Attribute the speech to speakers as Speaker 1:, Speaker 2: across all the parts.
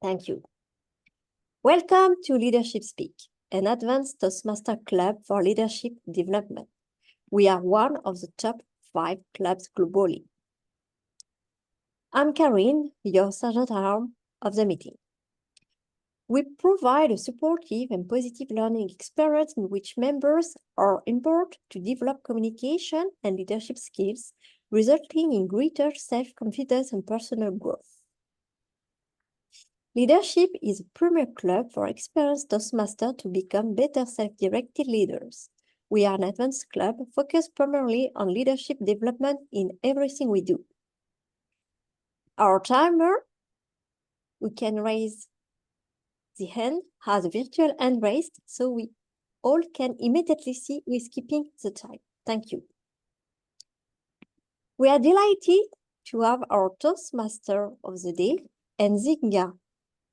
Speaker 1: Thank you. Welcome to Leadership Speak, an advanced Toastmaster club for leadership development. We are one of the top 5 clubs globally. I'm Irene, your sergeant at arms of the meeting. We provide a supportive and positive learning experience in which members are empowered to develop communication and leadership skills, resulting in greater self-confidence and personal growth. Leadership is a premier club for experienced Toastmasters to become better self-directed leaders. We are an advanced club focused primarily on leadership development in everything we do. Our timer, we can raise the hand, has a virtual hand raised, so we all can immediately see who is keeping the time. Thank you. We are delighted to have our Toastmaster of the day, Nzinga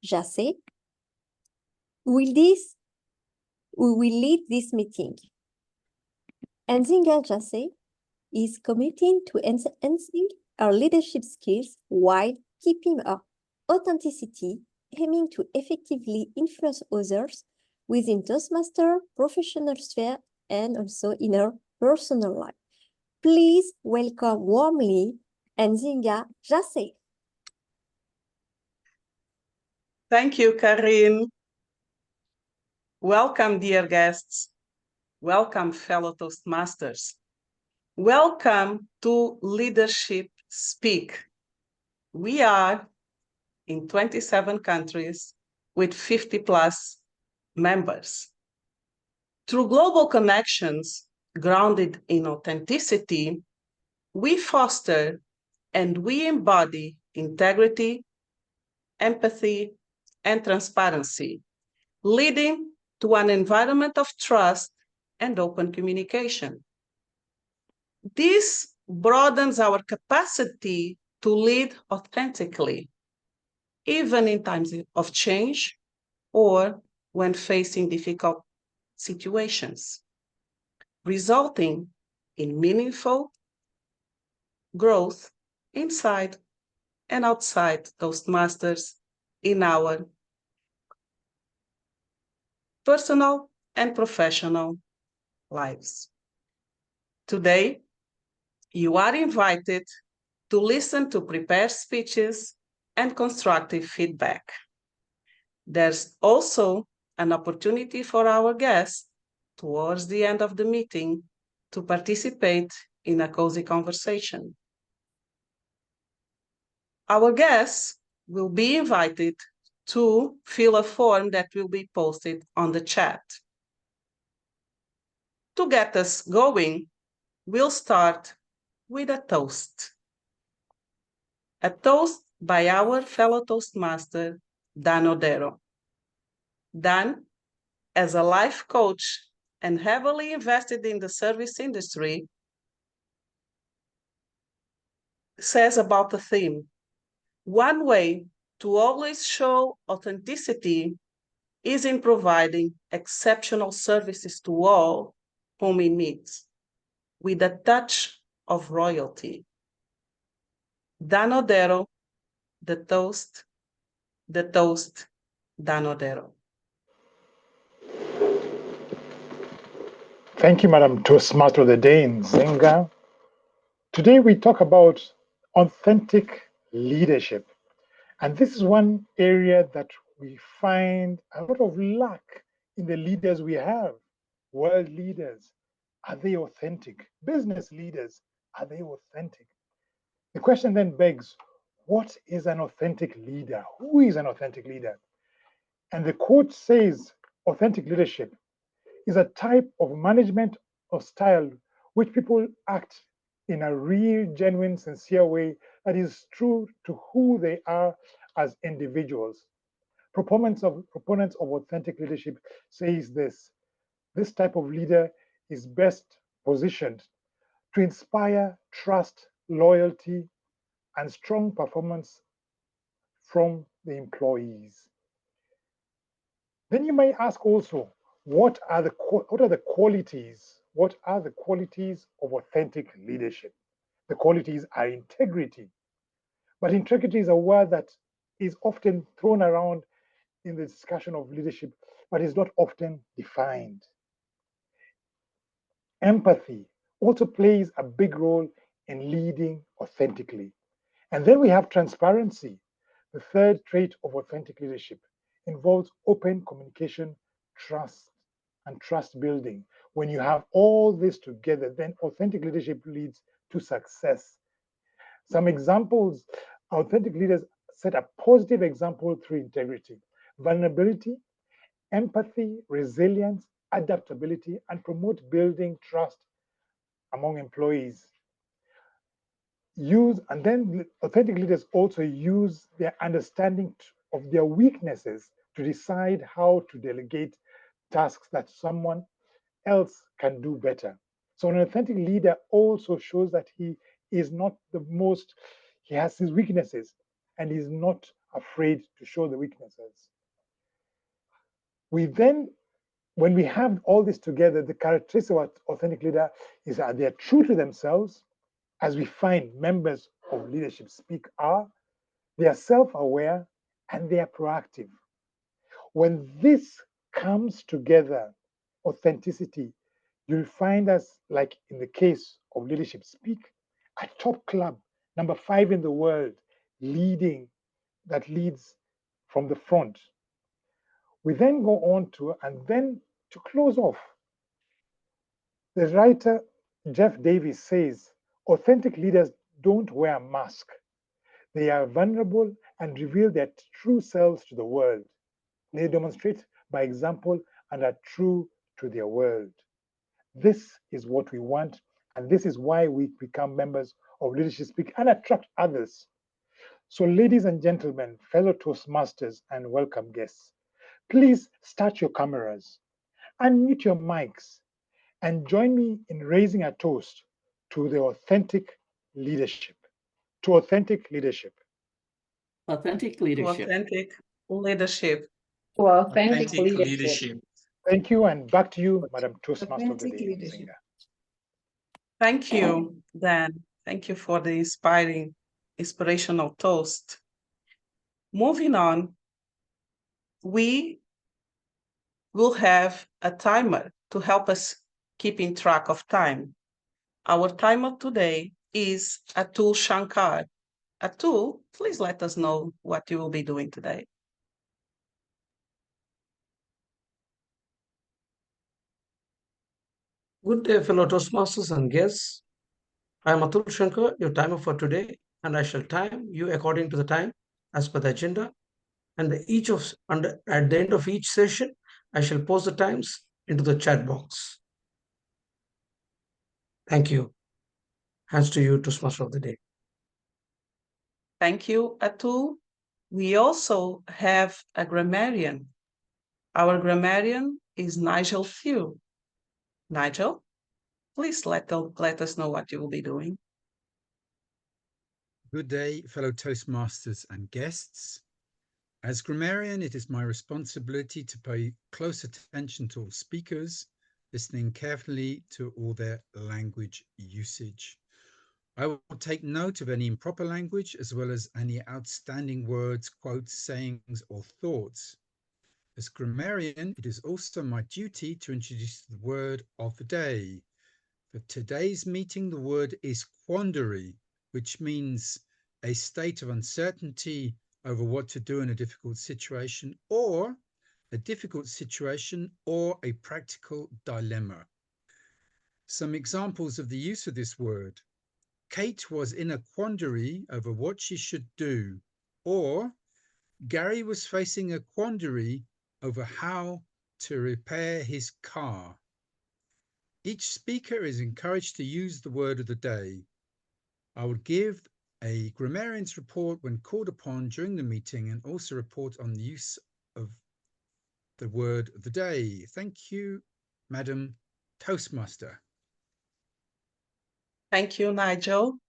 Speaker 1: Jasse, who will lead this meeting. Nzinga Jasse is committed to enhancing our leadership skills while keeping our authenticity, aiming to effectively influence others within Toastmaster, professional sphere, and also in our personal life. Please welcome warmly Nzinga Jasse.
Speaker 2: Thank you, Karine. Welcome, dear guests. Welcome, fellow Toastmasters. Welcome to Leadership Speak. We are in 27 countries with 50 plus members. Through global connections grounded in authenticity, we foster and we embody integrity, empathy, and transparency, leading to an environment of trust and open communication. This broadens our capacity to lead authentically, even in times of change or when facing difficult situations, resulting in meaningful growth inside and outside Toastmasters in our personal and professional lives. Today, you are invited to listen to prepared speeches and constructive feedback. There's also an opportunity for our guests towards the end of the meeting to participate in a cozy conversation. Our guests will be invited to fill a form that will be posted on the chat. To get us going, we'll start with a toast. A toast by our fellow Toastmaster, Dan Odero. Dan, as a life coach and heavily invested in the service industry, says about the theme, one way to always show authenticity is in providing exceptional services to all whom he meets, with a touch of royalty. Dan Odero, the toast, Dan Odero.
Speaker 3: Thank you, Madam Toastmaster of the Day, Nzinga. Today we talk about authentic leadership. And this is one area that we find a lot of lack in the leaders we have. World leaders, are they authentic? Business leaders, are they authentic? The question then begs, what is an authentic leader? Who is an authentic leader? And the quote says, authentic leadership is a type of management or style which people act in a real, genuine, sincere way that is true to who they are as individuals. Proponents of authentic leadership says this type of leader is best positioned to inspire trust, loyalty, and strong performance from the employees. Then you may ask also, what are the qualities of authentic leadership? The qualities are integrity. But integrity is a word that is often thrown around in the discussion of leadership, but is not often defined. Empathy also plays a big role in leading authentically. And then we have transparency. The third trait of authentic leadership involves open communication, trust, and trust building. When you have all this together, then authentic leadership leads to success. Some examples: authentic leaders set a positive example through integrity, vulnerability, empathy, resilience, adaptability, and promote building trust among employees. Authentic leaders also use their understanding of their weaknesses to decide how to delegate tasks that someone else can do better. So an authentic leader also shows that he is not he has his weaknesses and he's not afraid to show the weaknesses. When we have all this together, the characteristic of an authentic leader is that they are true to themselves, as we find members of leadership speak are. They are self-aware and they are proactive. When this comes together, authenticity, you'll find us, like in the case of Leadership Speak, a top club, number 5 in the world, that leads from the front. We then go on to close off, the writer Jeff Davis says, authentic leaders don't wear a mask. They are vulnerable and reveal their true selves to the world. They demonstrate by example and are true to their world. This is what we want, and this is why we become members of Leadership Speak and attract others. So, ladies and gentlemen, fellow Toastmasters and welcome guests, please start your cameras, unmute your mics, and join me in raising a toast to the authentic leadership. To authentic leadership.
Speaker 4: Authentic
Speaker 2: To
Speaker 4: leadership.
Speaker 2: authentic leadership.
Speaker 5: To authentic
Speaker 6: Authentic
Speaker 5: leadership.
Speaker 6: leadership.
Speaker 3: Thank you, and back to you, Madam Toastmaster of the
Speaker 5: Authentic
Speaker 3: Day,
Speaker 5: leadership.
Speaker 3: Nzinga.
Speaker 2: Thank you, Dan. Thank you for the inspirational toast. Moving on, we will have a timer to help us keeping track of time. Our timer today is Atul Shankar. Atul, please let us know what you will be doing today.
Speaker 6: Good day, fellow Toastmasters and guests. I am Atul Shankar, your timer for today, and I shall time you according to the time as per the agenda. And at the end of each session, I shall post the times into the chat box. Thank you. Hands to you, Toastmaster of the Day.
Speaker 2: Thank you, Atul. We also have a grammarian. Our grammarian is Nigel Few. Nigel, please let us know what you will be doing.
Speaker 7: Good day, fellow Toastmasters and guests. As grammarian, it is my responsibility to pay close attention to all speakers, listening carefully to all their language usage. I will take note of any improper language as well as any outstanding words, quotes, sayings, or thoughts. As grammarian, it is also my duty to introduce the word of the day. For today's meeting, the word is quandary, which means a state of uncertainty over what to do in a difficult situation, or a difficult situation, or a practical dilemma. Some examples of the use of this word. Kate was in a quandary over what she should do, or Gary was facing a quandary over how to repair his car. Each speaker is encouraged to use the word of the day. I will give a grammarian's report when called upon during the meeting and also report on the use of the word of the day. Thank you, Madam Toastmaster.
Speaker 2: Thank you, Nigel.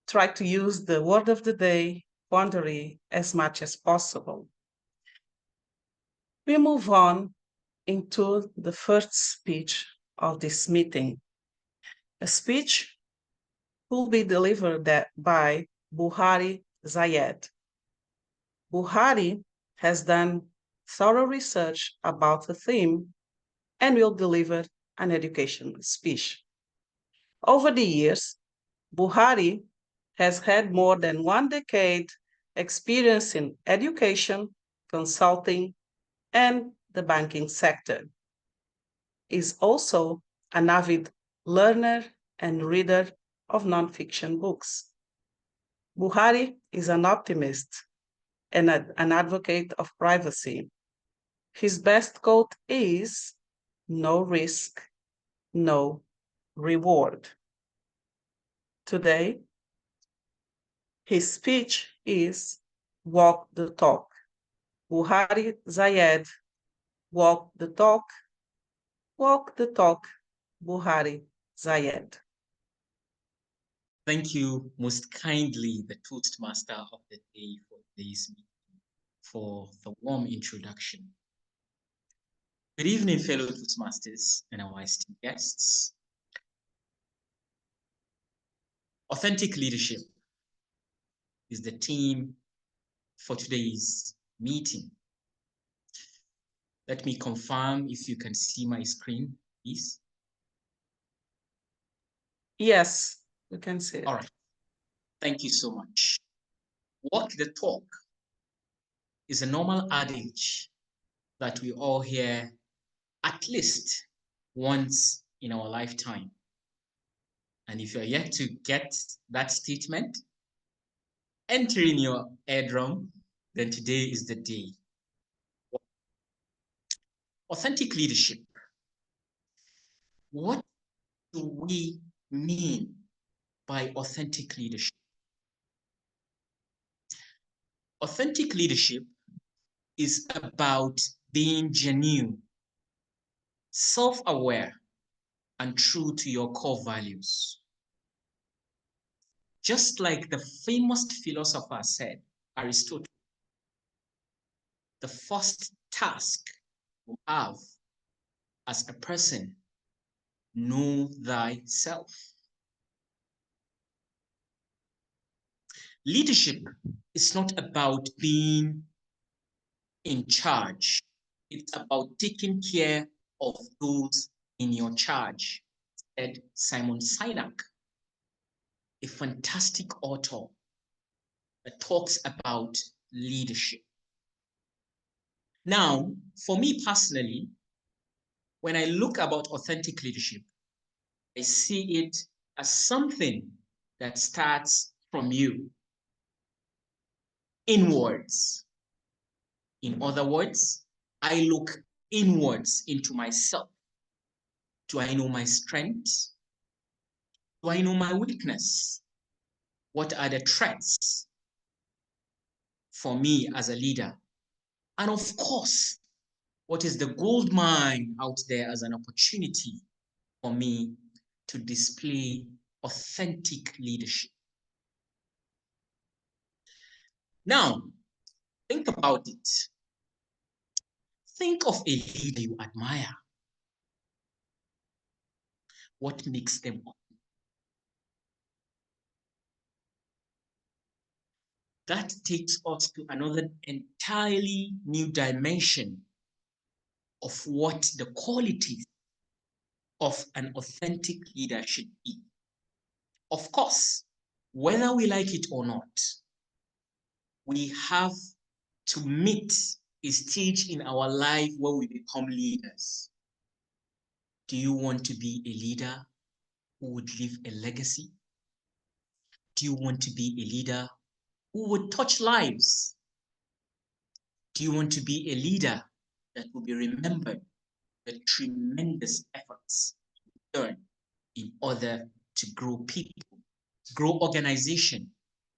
Speaker 2: Try to use the word of the day, quandary, as much as possible. We move on into the first speech of this meeting. A speech will be delivered by Buhari Zayyad. Buhari has done thorough research about the theme and will deliver an educational speech. Over the years, Buhari has had more than 1 decade experience in education, consulting, and the banking sector. He is also an avid learner and reader of nonfiction books. Buhari is an optimist and an advocate of privacy. His best quote is, "No risk, no reward." Today, his speech is "Walk the Talk." Buhari Zayyad, walk the talk, Buhari Zayyad.
Speaker 5: Thank you most kindly, the Toastmaster of the day, for this meeting, for the warm introduction. Good evening, fellow Toastmasters and our esteemed guests. Authentic leadership is the theme for today's meeting. Let me confirm if you can see my screen, please.
Speaker 2: Yes, you can see it.
Speaker 5: All right. Thank you so much. Walk the talk is a normal adage that we all hear at least once in our lifetime. And if you're yet to get that statement, enter in your eardrum, then today is the day. Authentic leadership. What do we mean by authentic leadership? Authentic leadership is about being genuine, self-aware, and true to your core values. Just like the famous philosopher said, Aristotle, the first task you have as a person, know thyself. Leadership is not about being in charge. It's about taking care of those in your charge, said Simon Sinek, a fantastic author that talks about leadership. Now, for me personally, when I look about authentic leadership, I see it as something that starts from you, inwards. In other words, I look inwards into myself. Do I know my strengths? Do I know my weakness? What are the threats for me as a leader? And of course, what is the gold mine out there as an opportunity for me to display authentic leadership? Now, think about it. Think of a leader you admire. What makes them up? That takes us to another entirely new dimension of what the qualities of an authentic leader should be. Of course, whether we like it or not, we have to meet a stage in our life where we become leaders. Do you want to be a leader who would leave a legacy? Do you want to be a leader who would touch lives? Do you want to be a leader that will be remembered the tremendous efforts done in order to grow people, grow organization,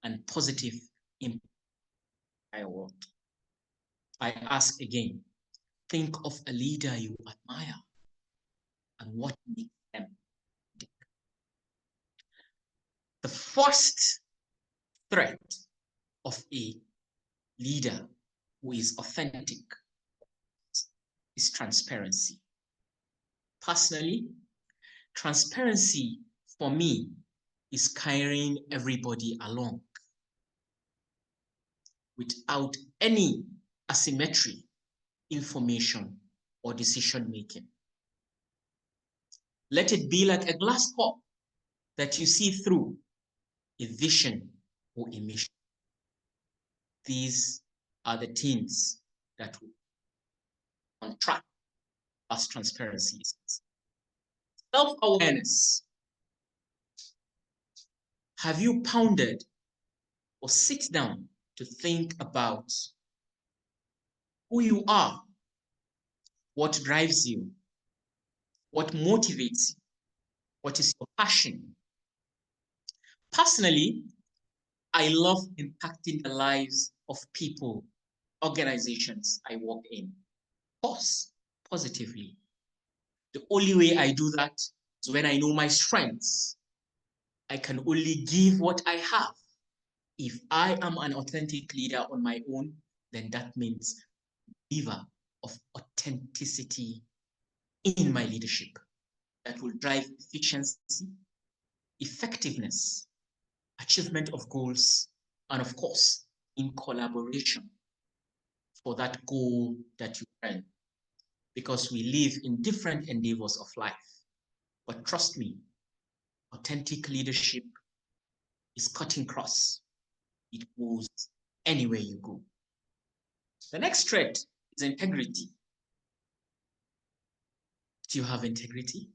Speaker 5: and positive impact in the world? I ask again, think of a leader you admire and what makes them tick. The first threat of a leader who is authentic is transparency. Personally, transparency for me is carrying everybody along. without any asymmetry, information, or decision making. Let it be like a glass cup that you see through a vision or a mission. These are the things that will on track as transparency is. Self-awareness. Have you pondered or sit down to think about who you are, what drives you, what motivates you, what is your passion? Personally, I love impacting the lives of people, organizations I work in, of course, positively. The only way I do that is when I know my strengths. I can only give what I have. If I am an authentic leader on my own, then that means giver of authenticity in my leadership that will drive efficiency, effectiveness, achievement of goals, and of course, in collaboration for that goal that you earn. Because we live in different endeavors of life. But trust me, authentic leadership is cutting across. It goes anywhere you go. The next trait is integrity. Do you have integrity?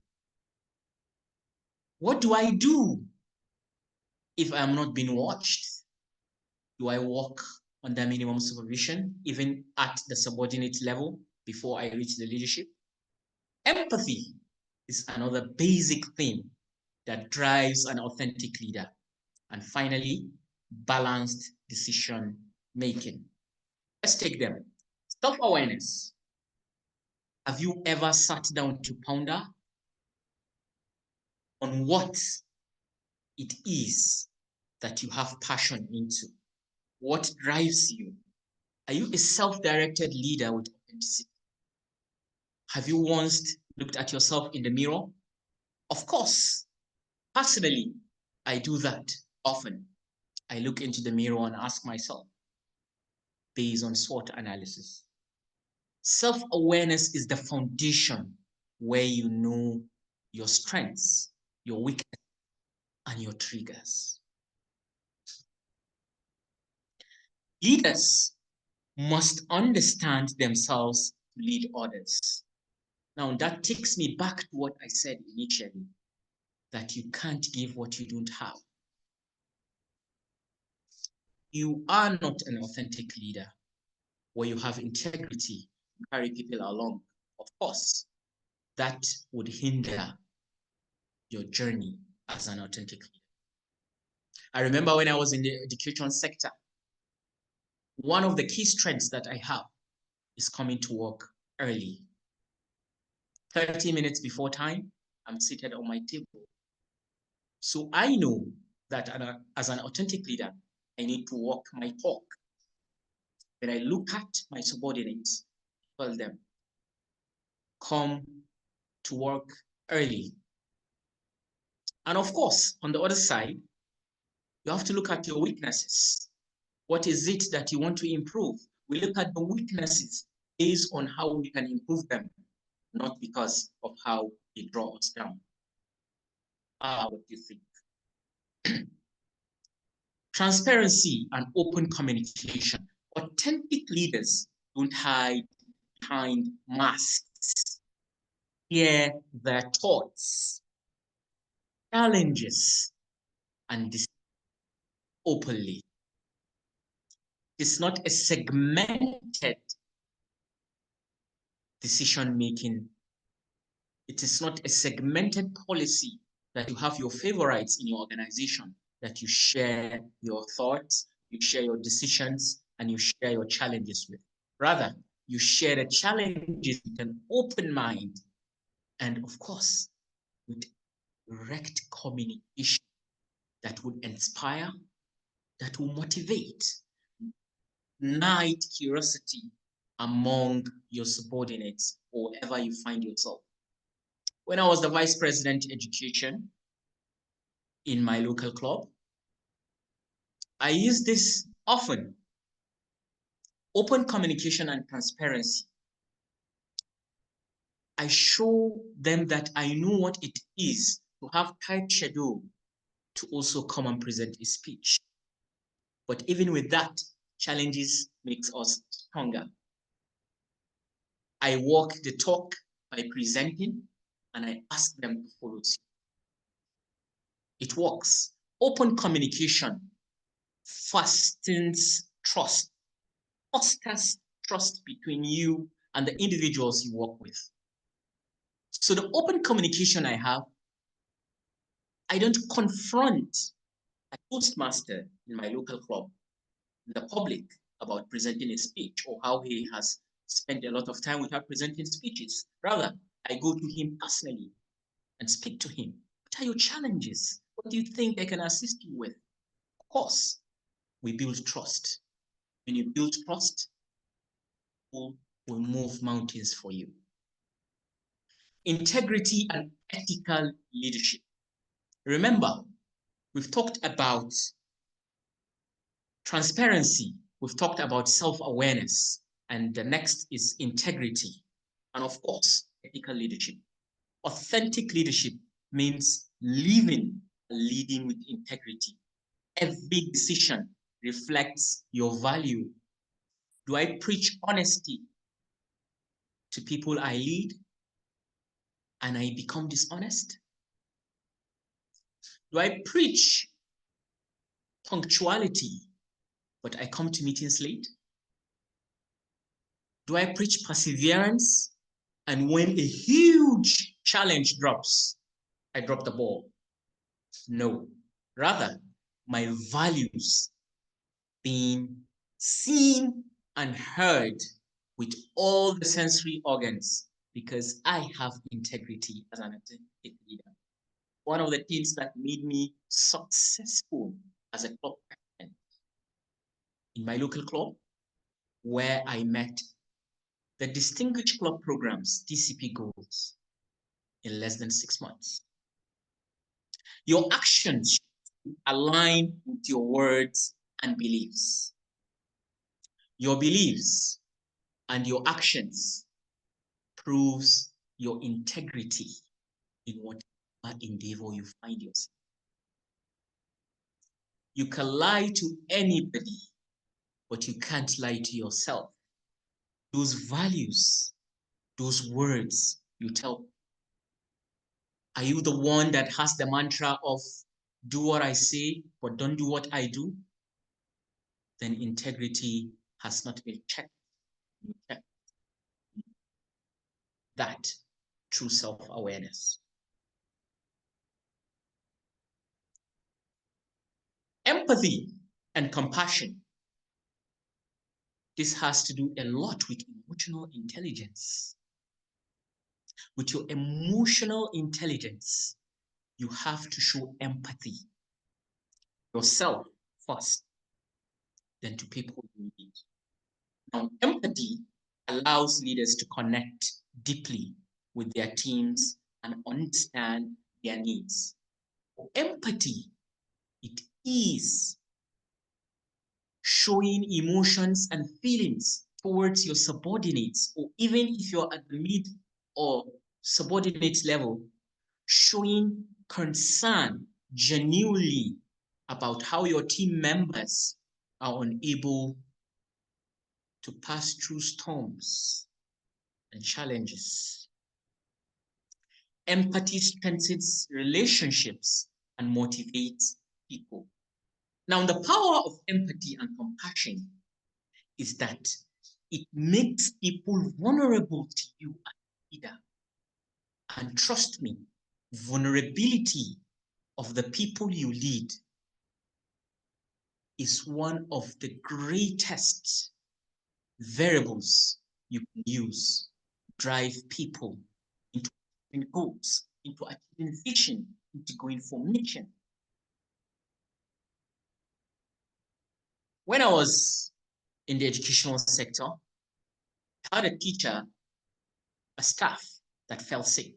Speaker 5: What do I do if I'm not being watched? Do I work under minimum supervision, even at the subordinate level before I reach the leadership? Empathy is another basic thing that drives an authentic leader. And finally, balanced decision making. Let's take them. Self-awareness. Have you ever sat down to ponder on what it is that you have passion into? What drives you? Are you a self-directed leader with authenticity? Have you once looked at yourself in the mirror? Of course. Personally, I do that often. I look into the mirror and ask myself, based on SWOT analysis. Self-awareness is the foundation where you know your strengths, your weaknesses, and your triggers. Leaders must understand themselves to lead others. Now, that takes me back to what I said initially, that you can't give what you don't have. You are not an authentic leader where you have integrity, you carry people along. Of course, that would hinder your journey as an authentic leader. I remember when I was in the education sector, one of the key strengths that I have is coming to work early. 30 minutes before time, I'm seated on my table. So I know that as an authentic leader, I need to walk my talk. When I look at my subordinates, tell them, come to work early. And of course, on the other side, you have to look at your weaknesses. What is it that you want to improve? We look at the weaknesses based on how we can improve them, not because of how they draw us down. What do you think? Transparency and open communication. Authentic leaders don't hide behind masks. Share their thoughts, challenges, and openly. It's not a segmented decision-making. It is not a segmented policy that you have your favorites in your organization, that you share your thoughts, you share your decisions, and you share your challenges with. Rather, you share the challenges with an open mind and, of course, with direct communication that would inspire, that will motivate, ignite curiosity among your subordinates or wherever you find yourself. When I was the vice president education in my local club, I used this often Open communication and transparency. I show them that I know what it is to have tight schedule to also come and present a speech. But even with that, challenges makes us stronger. I walk the talk by presenting, and I ask them to follow suit. It works. Open communication fosters trust between you and the individuals you work with. So the open communication I have, I don't confront a Toastmaster in my local club, the public, about presenting a speech or how he has spent a lot of time without presenting speeches. Rather, I go to him personally and speak to him. What are your challenges? What do you think I can assist you with? Of course, we build trust. When you build trust, people will move mountains for you. Integrity and ethical leadership. Remember, we've talked about transparency, we've talked about self-awareness, and the next is integrity. And of course, ethical leadership. Authentic leadership means leading with integrity. Every decision reflects your value. Do I preach honesty to people I lead and I become dishonest? Do I preach punctuality but I come to meetings late? Do I preach perseverance and when a huge challenge drops, I drop the ball? No. Rather, my values being seen and heard with all the sensory organs because I have integrity as an authentic leader. One of the things that made me successful as a club president in my local club, where I met the Distinguished Club Programs, DCP goals, in less than 6 months. Your actions should align with your words and beliefs. Your beliefs and your actions proves your integrity in whatever endeavor you find yourself. You can lie to anybody, but you can't lie to yourself. Those values, those words you tell. Are you the one that has the mantra of do what I say, but don't do what I do? Then integrity has not been checked. That true self-awareness. Empathy and compassion. This has to do a lot with emotional intelligence. With your emotional intelligence, you have to show empathy. Yourself first, then to people you need. Now, empathy allows leaders to connect deeply with their teams and understand their needs. Empathy, it is showing emotions and feelings towards your subordinates, or even if you're at the mid or subordinate level, showing concern genuinely about how your team members are unable to pass through storms and challenges. Empathy strengthens relationships and motivates people. Now, the power of empathy and compassion is that it makes people vulnerable to you as a leader. And trust me, vulnerability of the people you lead is one of the greatest variables you can use to drive people into achieving goals, into achieving vision, into going for mission. When I was in the educational sector, I had a teacher, a staff that fell sick.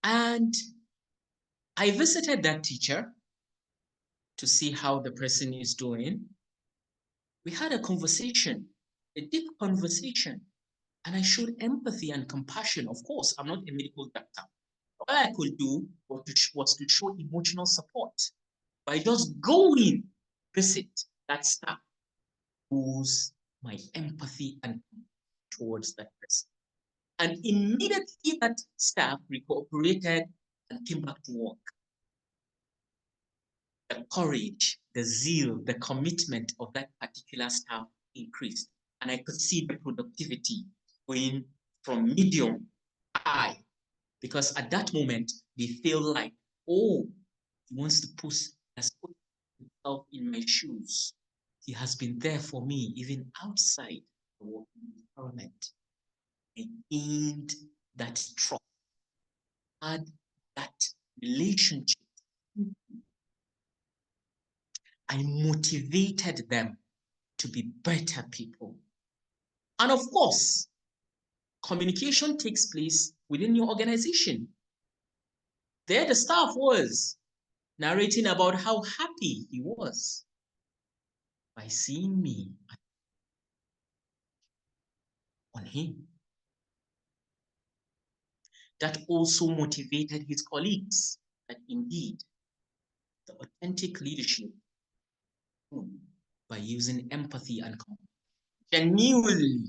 Speaker 5: And I visited that teacher to see how the person is doing. We had a conversation, a deep conversation, and I showed empathy and compassion. Of course, I'm not a medical doctor. All I could do was to show emotional support by just going visit that staff, who's my empathy and towards that person. And immediately that staff recuperated and came back to work. The courage, the zeal, the commitment of that particular staff increased. And I could see the productivity going from medium high, because at that moment, they feel like, oh, he wants to put himself in my shoes. He has been there for me, even outside the working environment. I gained that trust, had that relationship. I motivated them to be better people. And of course, communication takes place within your organization. There the staff was narrating about how happy he was by seeing me on him. That also motivated his colleagues that indeed the authentic leadership by using empathy and genuinely,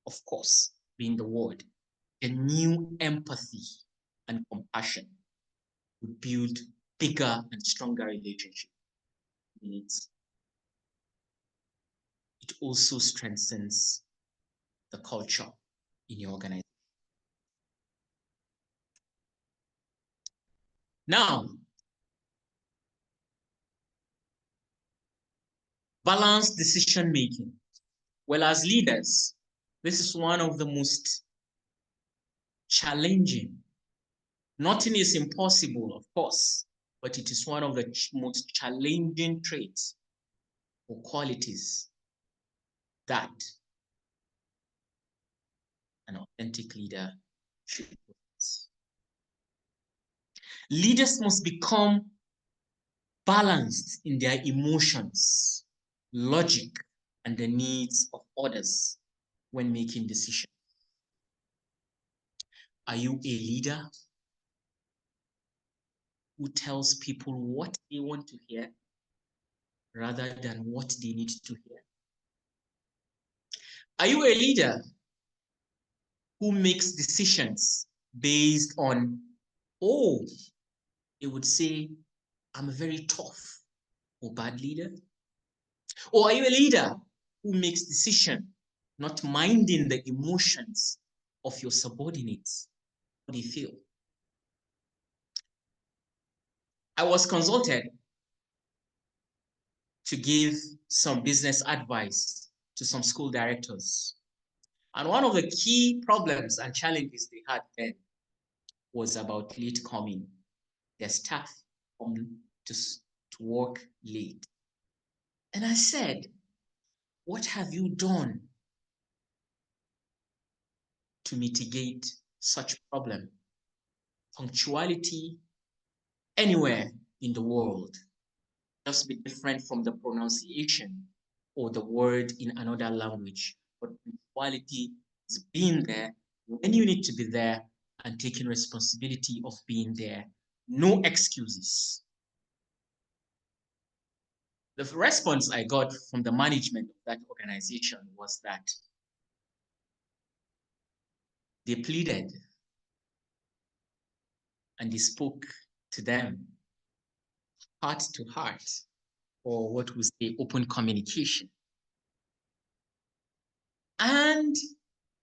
Speaker 5: of course, being the word, genuine empathy and compassion would build bigger and stronger relationships. It also strengthens the culture in your organization. Now, balanced decision making. Well, as leaders, this is one of the most challenging. Nothing is impossible, of course, but it is one of the most challenging traits or qualities that an authentic leader should possess. Leaders must become balanced in their emotions, logic, and the needs of others when making decisions. Are you a leader who tells people what they want to hear rather than what they need to hear? Are you a leader who makes decisions based on, oh, it would say, I'm a very tough or bad leader? Or are you a leader who makes decisions not minding the emotions of your subordinates? How do you feel? I was consulted to give some business advice to some school directors. And one of the key problems and challenges they had then was about late coming. Their staff come to work late. And I said, what have you done to mitigate such problem? Punctuality anywhere in the world just be different from the pronunciation or the word in another language. But punctuality is being there when you need to be there and taking responsibility of being there. No excuses. The response I got from the management of that organization was that they pleaded and they spoke to them heart to heart, or what we say, open communication. And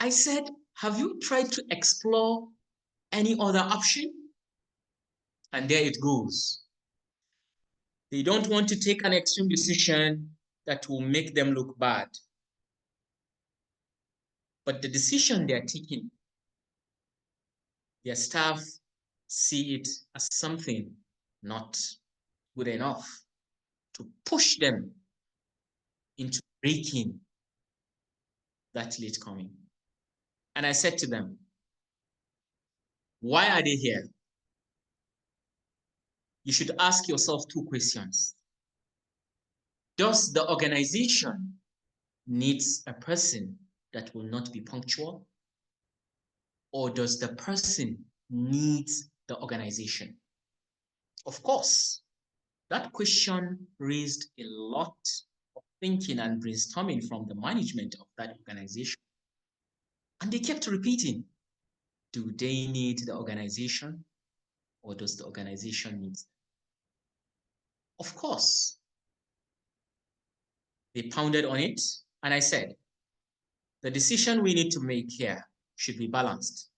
Speaker 5: I said, have you tried to explore any other option? And there it goes. They don't want to take an extreme decision that will make them look bad. But the decision they're taking, their staff see it as something not good enough to push them into breaking that late coming. And I said to them, why are they here? You should ask yourself two questions. Does the organization needs a person that will not be punctual? Or does the person need the organization? Of course, that question raised a lot of thinking and brainstorming from the management of that organization. And they kept repeating, do they need the organization, or does the organization need them? Of course, they pounded on it, and I said, the decision we need to make here should be balanced.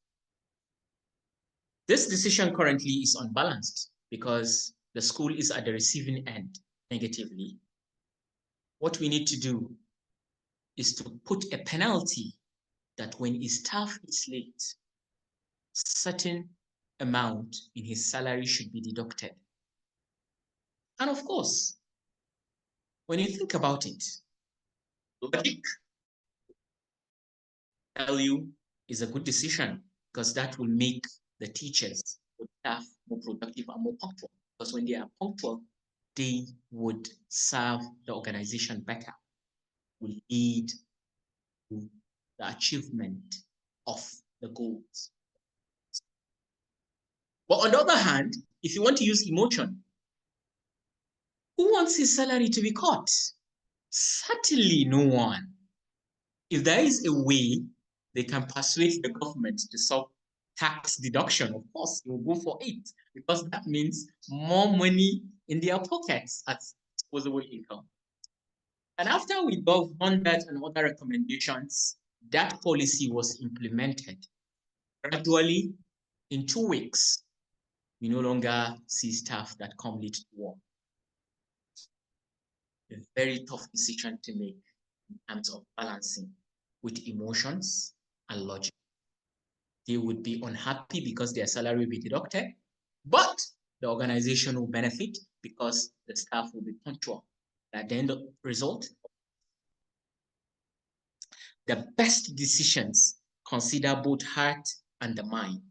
Speaker 5: This decision currently is unbalanced because the school is at the receiving end negatively. What we need to do is to put a penalty that when his staff is late, certain amount in his salary should be deducted. And of course, when you think about it, logic tell you is a good decision because that will make the teachers or staff more productive and more punctual. Because when they are punctual, they would serve the organization better, will lead to the achievement of the goals. But on the other hand, if you want to use emotion, who wants his salary to be cut? Certainly no one. If there is a way they can persuade the government to solve tax deduction, of course, they will go for it because that means more money in their pockets as disposable income. And after we dove on that and other recommendations, that policy was implemented. Gradually, in 2 weeks, we no longer see staff that come late to work. A very tough decision to make in terms of balancing with emotions and logic. They would be unhappy because their salary will be deducted, but the organization will benefit because the staff will be punctual. At the end of the result, the best decisions consider both heart and the mind.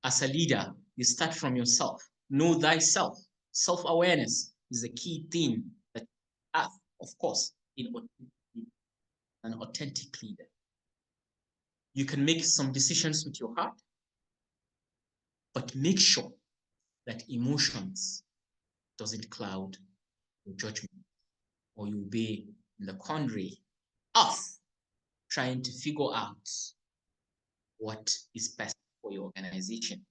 Speaker 5: As a leader, you start from yourself. Know thyself. Self-awareness is a key thing that you have, of course, in an authentic leader. You can make some decisions with your heart, but make sure that emotions doesn't cloud your judgment, or you'll be in the quandary of trying to figure out what is best for your organization.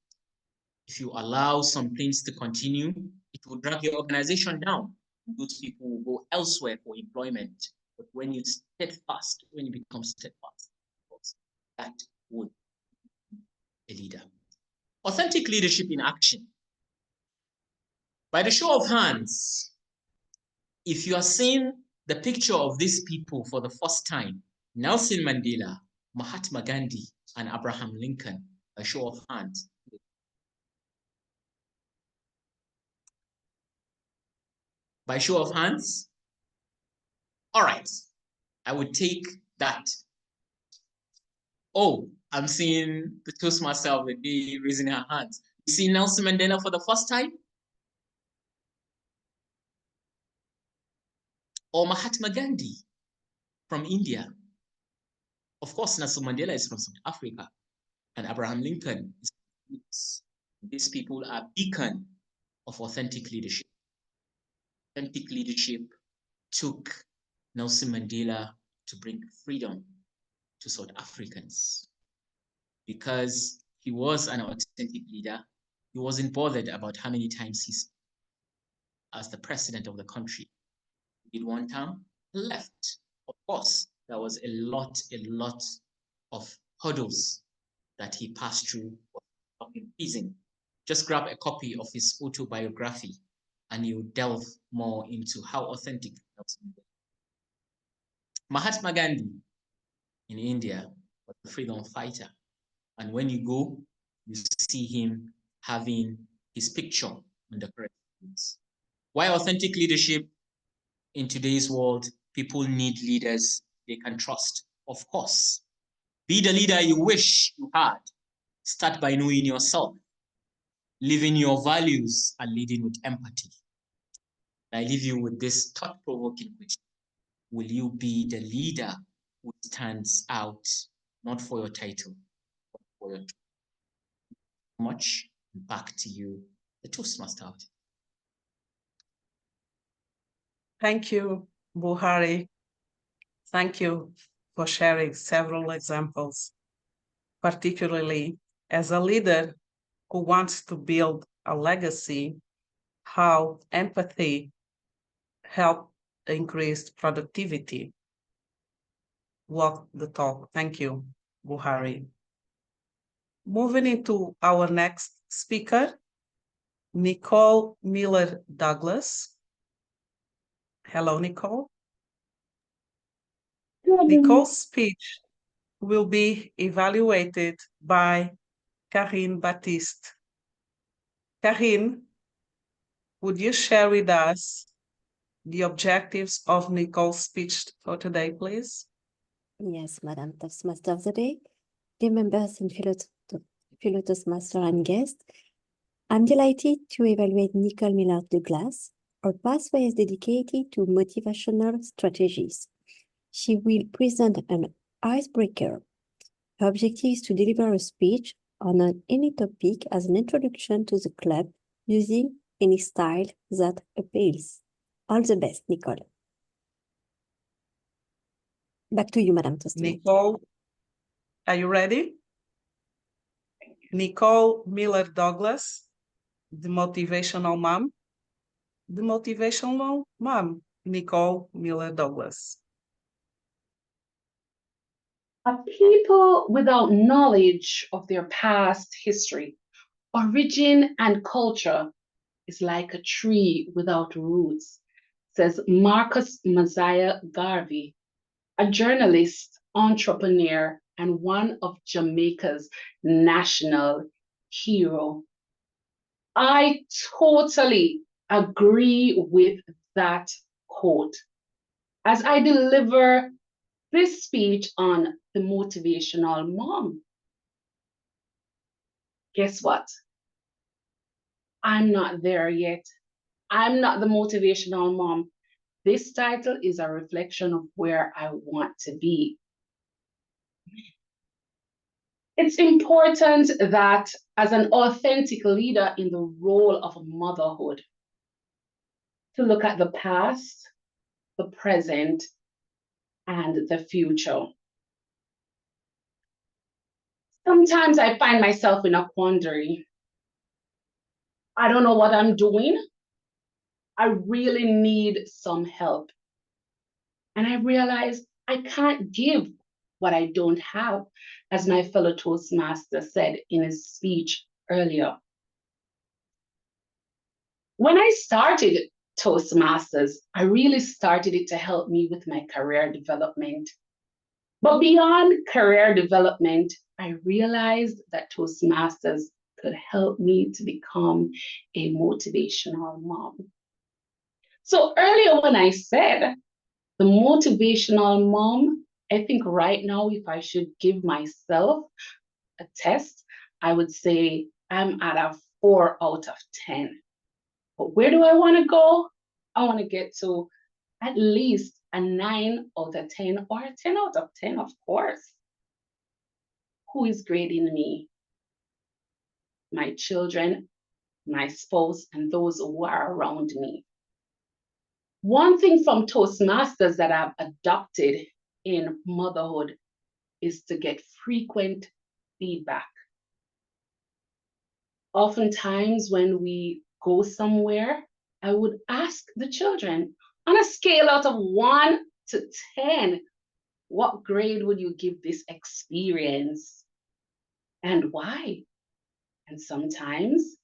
Speaker 5: If you allow some things to continue, it will drag your organization down. Those people will go elsewhere for employment. But when you become steadfast, that would be a leader. Authentic leadership in action. By the show of hands, if you are seeing the picture of these people for the first time, Nelson Mandela, Mahatma Gandhi, and Abraham Lincoln, by show of hands. By show of hands? All right, I would take that. Oh, I'm seeing the Toastmaster of the day raising her hands. You see Nelson Mandela for the first time? Or Mahatma Gandhi from India? Of course, Nelson Mandela is from South Africa, and Abraham Lincoln is from US. These people are beacon of authentic leadership. Authentic leadership took Nelson Mandela to bring freedom to South Africans. Because he was an authentic leader, he wasn't bothered about how many times he spoke as the president of the country. He did one term, left. Of course, there was a lot of hurdles that he passed through in prison. Just grab a copy of his autobiography and you delve more into how authentic Nelson Mandela. Mahatma Gandhi in India was a freedom fighter. And when you go, you see him having his picture on the curtains. Why authentic leadership? In today's world, people need leaders they can trust. Of course, be the leader you wish you had. Start by knowing yourself, living your values, and leading with empathy. I leave you with this thought-provoking question. will you be the leader who stands out, not for your title, but for your much? Back to you, the Toastmaster.
Speaker 2: Thank you, Buhari. Thank you for sharing several examples, particularly as a leader who wants to build a legacy, how empathy helped increase productivity. Walk the talk. Thank you, Buhari. Moving into our next speaker, Nicole Miller-Douglas. Hello, Nicole. Nicole's speech will be evaluated by Karine Baptiste. Karine, would you share with us the objectives of Nicole's speech for today, please?
Speaker 1: Yes, Madam Toastmaster of the Day, dear members and fellow Toastmaster and guests, I'm delighted to evaluate Nicole Miller-Douglas. Her pathway is dedicated to motivational strategies. She will present an icebreaker. Her objective is to deliver a speech on any topic as an introduction to the club using any style that appeals. All the best, Nicole. Back to you, Madam Toastmaster.
Speaker 2: Nicole, are you ready? Nicole Miller-Douglas, the motivational mom. The motivational mom, Nicole Miller-Douglas.
Speaker 8: A people without knowledge of their past history, origin, and culture is like a tree without roots, says Marcus Messiah Garvey, a journalist, entrepreneur, and one of Jamaica's national hero. I totally agree with that quote. As I deliver this speech on the motivational mom, guess what? I'm not there yet. I'm not the motivational mom. This title is a reflection of where I want to be. It's important that as an authentic leader in the role of motherhood, to look at the past, the present, and the future. Sometimes I find myself in a quandary. I don't know what I'm doing. I really need some help. And I realize I can't give what I don't have, as my fellow Toastmaster said in his speech earlier. When I started Toastmasters, I really started it to help me with my career development. But beyond career development, I realized that Toastmasters could help me to become a motivational mom. So earlier when I said the motivational mom, I think right now, if I should give myself a test, I would say I'm at a 4 out of 10. But where do I want to go? I want to get to at least a 9 out of 10 or a 10 out of 10, of course. Who is grading me? My children, my spouse, and those who are around me. One thing from Toastmasters that I've adopted in motherhood is to get frequent feedback. Oftentimes when we go somewhere, I would ask the children, on a scale out of 1 to 10, what grade would you give this experience and why? And sometimes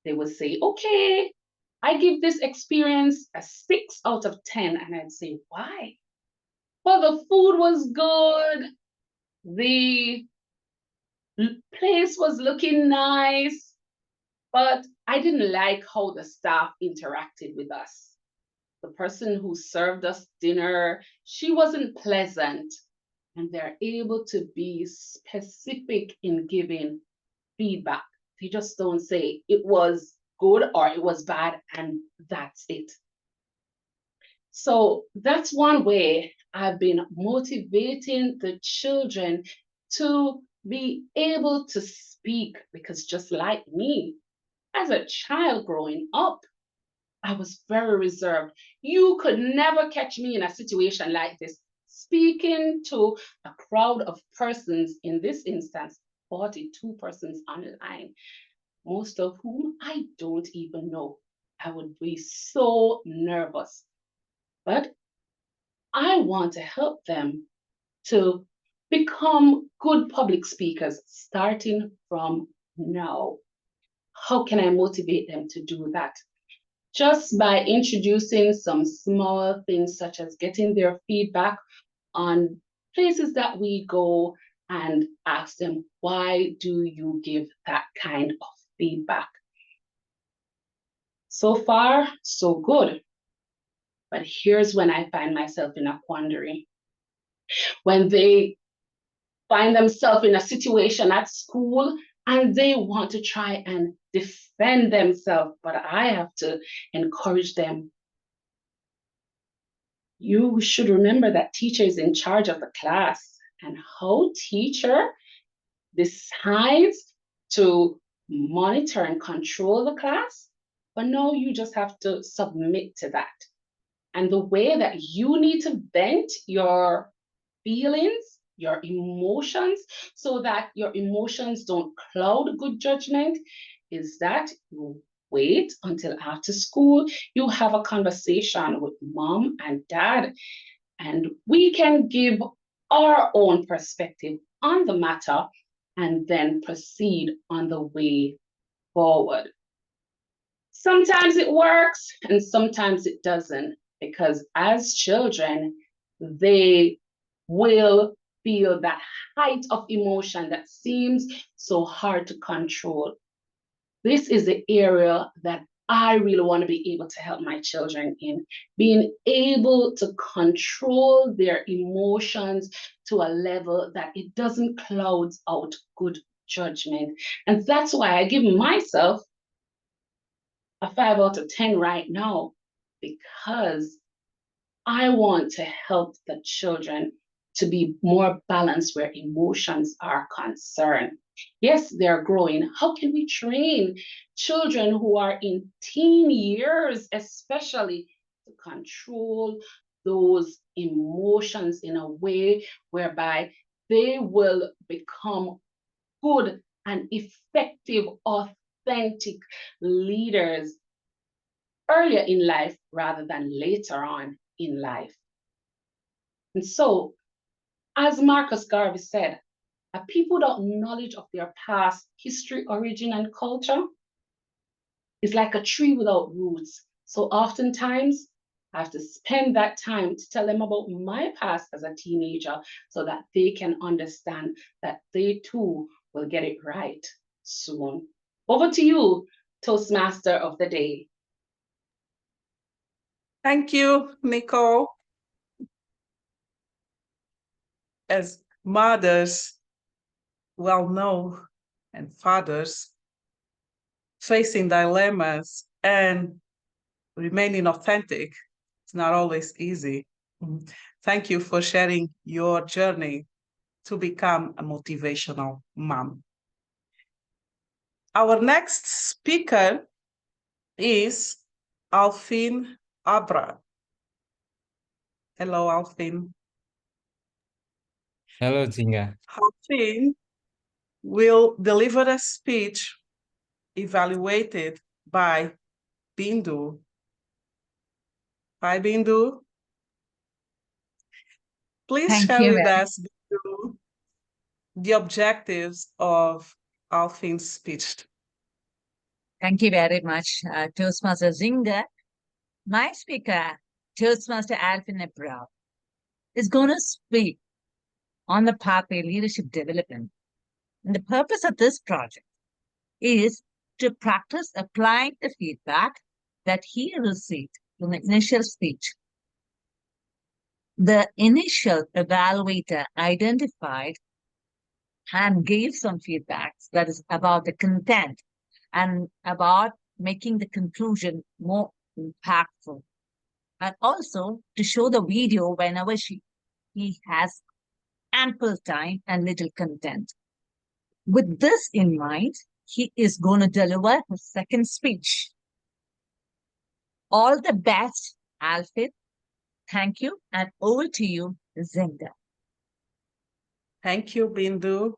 Speaker 8: they would say, okay, I give this experience a 6 out of 10. And I'd say, why? Well, the food was good. The place was looking nice, but I didn't like how the staff interacted with us. The person who served us dinner, she wasn't pleasant. And they're able to be specific in giving feedback. They just don't say it was good or it was bad, and that's it. So that's one way I've been motivating the children to be able to speak, because just like me, as a child growing up, I was very reserved. You could never catch me in a situation like this, speaking to a crowd of persons, in this instance, 42 persons online, most of whom I don't even know. I would be so nervous. But I want to help them to become good public speakers starting from now. How can I motivate them to do that? Just by introducing some small things, such as getting their feedback on places that we go, and ask them, why do you give that kind of feedback? So far, so good. But here's when I find myself in a quandary. When they find themselves in a situation at school and they want to try and defend themselves, but I have to encourage them. You should remember that teacher is in charge of the class, and how teacher decides to monitor and control the class, but no, you just have to submit to that. And the way that you need to vent your feelings, your emotions, so that your emotions don't cloud good judgment, is that you wait until after school, you have a conversation with mom and dad, and we can give our own perspective on the matter and then proceed on the way forward. Sometimes it works and sometimes it doesn't, because as children, they will feel that height of emotion that seems so hard to control. This is the area that I really want to be able to help my children in, being able to control their emotions to a level that it doesn't cloud out good judgment. And that's why I give myself a 5 out of 10 right now, because I want to help the children to be more balanced where emotions are concerned. Yes, they're growing. How can we train children who are in teen years, especially, to control those emotions in a way whereby they will become good and effective, authentic leaders earlier in life rather than later on in life? And so, as Marcus Garvey said, a people without knowledge of their past history, origin, and culture is like a tree without roots. So oftentimes, I have to spend that time to tell them about my past as a teenager so that they can understand that they too will get it right soon. Over to you, Toastmaster of the Day.
Speaker 2: Thank you, Nicole. As mothers well know, and fathers facing dilemmas and remaining authentic, it's not always easy. Thank you for sharing your journey to become a motivational mom. Our next speaker is Alfin Abrar. Hello, Alfin.
Speaker 9: Hello, Nzinga.
Speaker 2: Alfin will deliver a speech evaluated by Bindu. Hi, Bindu. Please share with us, Bindu, the objectives of Alfin's speech.
Speaker 10: Thank you very much, Toastmaster Nzinga. My speaker, Toastmaster Alfin Abrar, is going to speak on the pathway leadership development. And the purpose of this project is to practice applying the feedback that he received in the initial speech. The initial evaluator identified and gave some feedbacks that is about the content and about making the conclusion more impactful. and also to show the video whenever he has ample time and little content. With this in mind, he is going to deliver his second speech. All the best, Alfin. Thank you, and over to you, Nzinga.
Speaker 2: Thank you, Bindu.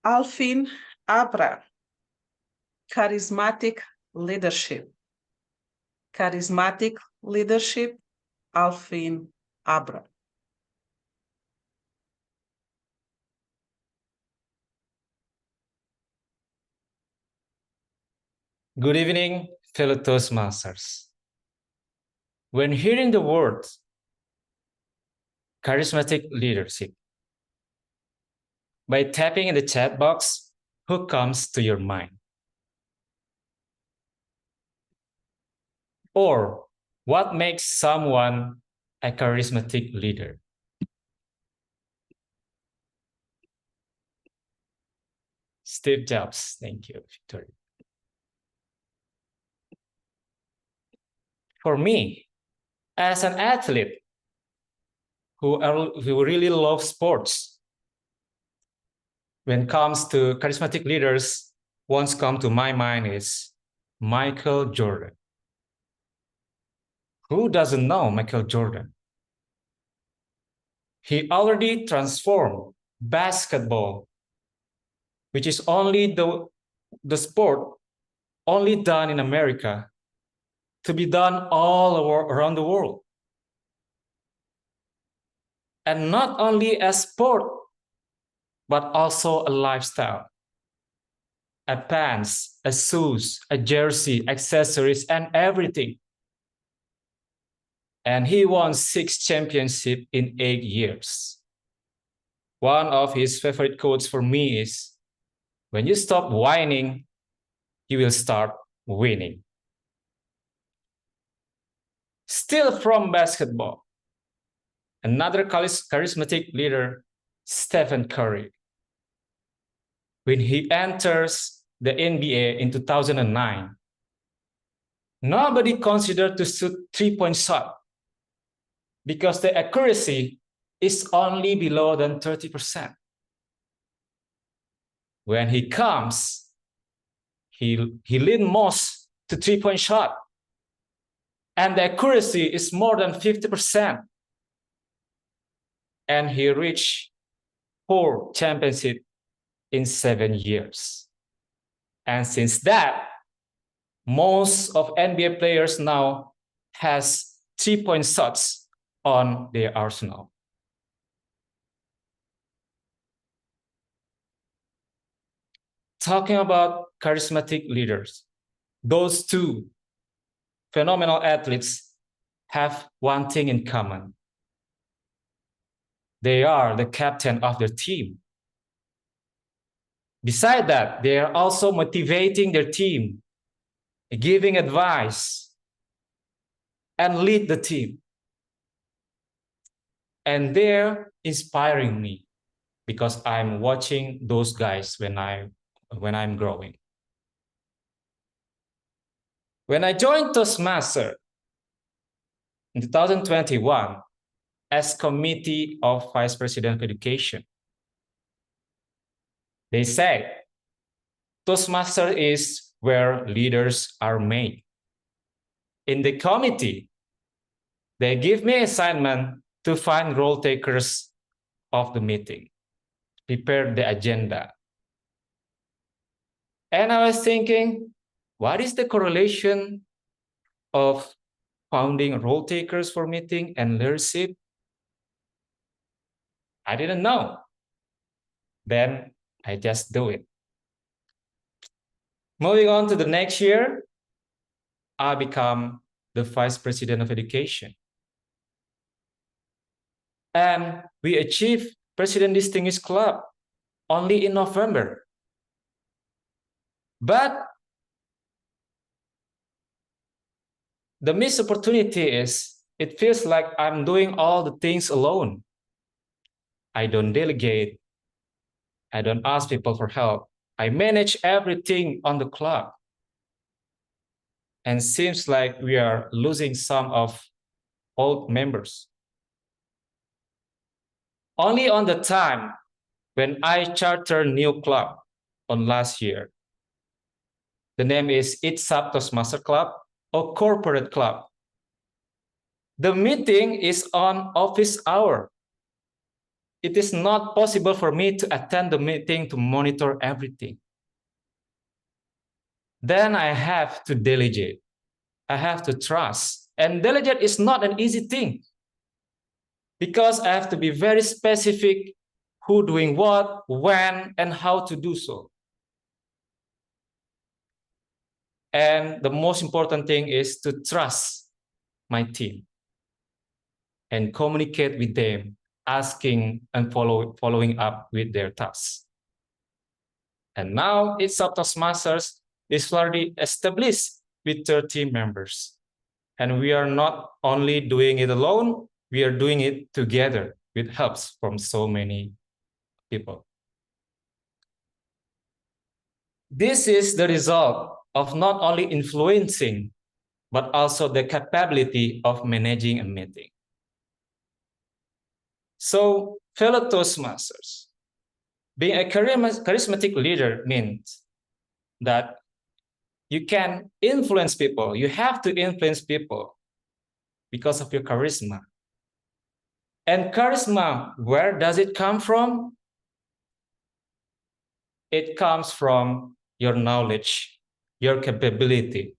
Speaker 2: Alfin, Abrar. Charismatic leadership. Charismatic leadership, Alfin, Abrar.
Speaker 9: Good evening, fellow Toastmasters. When hearing the word charismatic leadership, by tapping in the chat box, who comes to your mind? Or what makes someone a charismatic leader? Steve Jobs, thank you, Victoria. For me, as an athlete who really loves sports, when it comes to charismatic leaders, what's come to my mind is Michael Jordan. Who doesn't know Michael Jordan? He already transformed basketball, which is only the sport only done in America, to be done all around the world. And not only a sport, but also a lifestyle. A pants, a shoes, a jersey, accessories, and everything. And he won 6 championships in 8 years. One of his favorite quotes for me is, when you stop whining, you will start winning. Still from basketball, another charismatic leader, Stephen Curry. When he enters the NBA in 2009, nobody considered to shoot 3-point shot because the accuracy is only below than 30%. When he comes, he leads most to 3-point shot, and the accuracy is more than 50%. And he reached 4 championships in 7 years. And since that, most of NBA players now has 3-point shots on their arsenal. Talking about charismatic leaders, those two phenomenal athletes have one thing in common. They are the captain of their team. Besides that, they are also motivating their team, giving advice, and lead the team. And they're inspiring me because I'm watching those guys when I'm growing. When I joined Toastmaster in 2021 as Committee of Vice President of Education, they said Toastmaster is where leaders are made. In the committee, they give me assignment to find role takers of the meeting, prepare the agenda. And I was thinking, what is the correlation of founding role takers for meeting and leadership? I didn't know. Then I just do it. Moving on to the next year, I become the Vice President of Education. And we achieved President Distinguished Club only in November. But the missed opportunity is, it feels like I'm doing all the things alone. I don't delegate. I don't ask people for help. I manage everything on the club. and seems like we are losing some of old members. Only on the time when I chartered new club on last year. The name is It's Up Toastmaster Club or Corporate Club. The meeting is on office hour. It is not possible for me to attend the meeting to monitor everything. Then I have to delegate. I have to trust. And delegate is not an easy thing because I have to be very specific who doing what, when, and how to do so. And the most important thing is to trust my team and communicate with them, asking and following up with their tasks. And now It's Up Toastmasters is already established with 30 members. And we are not only doing it alone, we are doing it together with helps from so many people. This is the result of not only influencing, but also the capability of managing a meeting. So, fellow Toastmasters, being a charismatic leader means that you can influence people. You have to influence people because of your charisma. And charisma, where does it come from? It comes from your knowledge, your capability.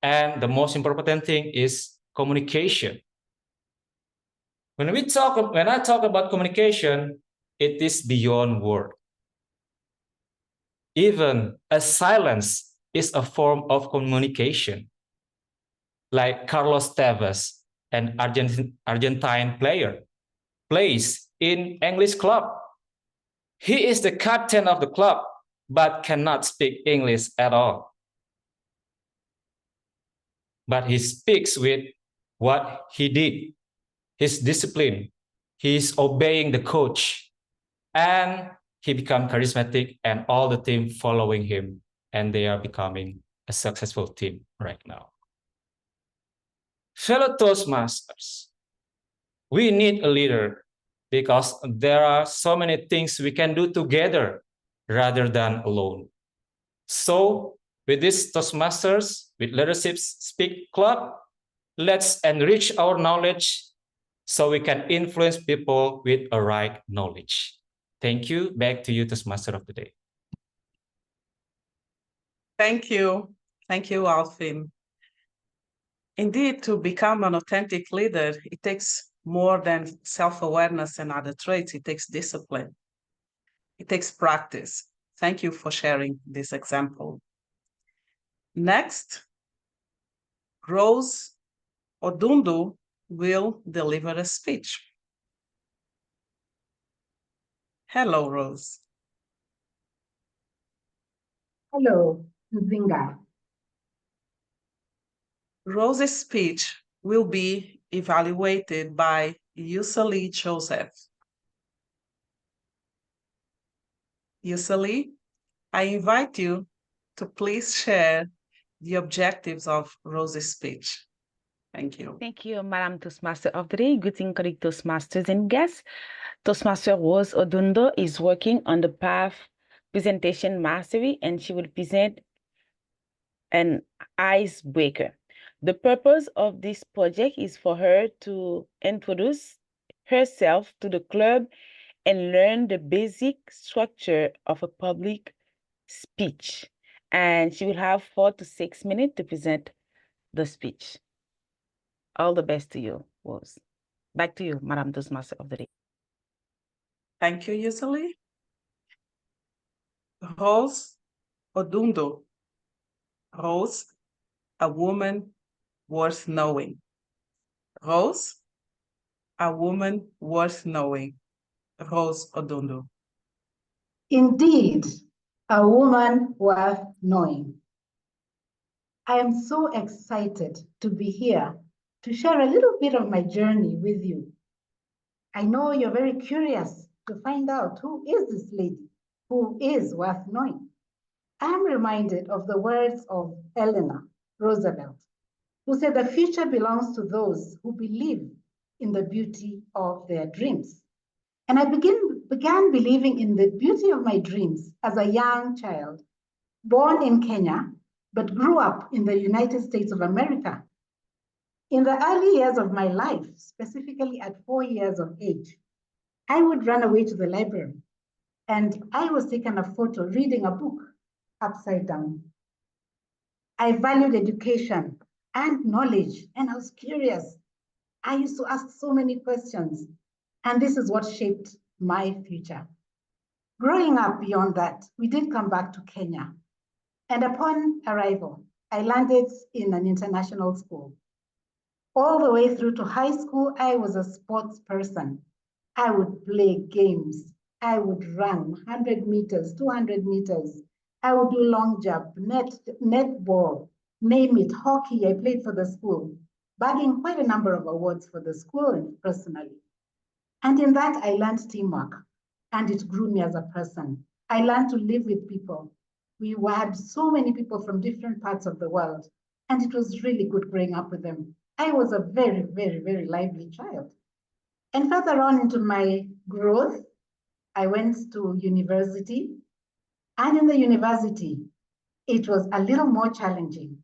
Speaker 9: And the most important thing is communication. When I talk about communication, it is beyond word. Even a silence is a form of communication. Like Carlos Tevez, an Argentine player, plays in English club. He is the captain of the club, but cannot speak English at all. But he speaks with what he did, his discipline. He's obeying the coach, and he became charismatic, and all the team following him, and they are becoming a successful team right now. Fellow Toastmasters, we need a leader because there are so many things we can do together rather than alone. So with this Toastmasters, with Leadership Speak Club, let's enrich our knowledge so we can influence people with a right knowledge. Thank you. Back to you, Toastmaster of the Day.
Speaker 2: Thank you. Thank you, Alfin. Indeed, to become an authentic leader, it takes more than self-awareness and other traits. It takes discipline. It takes practice. Thank you for sharing this example. Next, Rose Odundo will deliver a speech. Hello, Rose.
Speaker 11: Hello, Nzinga.
Speaker 2: Rose's speech will be evaluated by Yusali Joseph. Yusali, I invite you to please share the objectives of Rose's speech. Thank you.
Speaker 12: Thank you, Madam Toastmaster of the Day. Greeting, colleague Toastmasters and guests. Toastmaster Rose Odundo is working on the path presentation mastery, and she will present an icebreaker. The purpose of this project is for her to introduce herself to the club and learn the basic structure of a public speech. And she will have 4 to 6 minutes to present the speech. All the best to you, Rose. Back to you, Madam Toastmaster of the Day.
Speaker 2: Thank you, Yusali. Rose Odundo. Rose, a woman worth knowing. Rose, a woman worth knowing. Rose Odundo.
Speaker 11: Indeed, a woman worth knowing. I am so excited to be here to share a little bit of my journey with you. I know you're very curious to find out who is this lady who is worth knowing. I am reminded of the words of Eleanor Roosevelt, who said the future belongs to those who believe in the beauty of their dreams. And I began believing in the beauty of my dreams as a young child, born in Kenya, but grew up in the United States of America. In the early years of my life, specifically at 4 years of age, I would run away to the library, and I was taken a photo reading a book upside down. I valued education and knowledge, and I was curious. I used to ask so many questions, and this is what shaped my future. Growing up beyond that, we did come back to Kenya, and upon arrival, I landed in an international school. All the way through to high school, I was a sports person. I would play games. I would run 100 meters, 200 meters. I would do long jump, netball, name it, hockey. I played for the school, bagging quite a number of awards for the school and personally. And in that, I learned teamwork, and it grew me as a person. I learned to live with people. We had so many people from different parts of the world, and it was really good growing up with them. I was a very, very, very lively child. And further on into my growth, I went to university. And in the university, it was a little more challenging.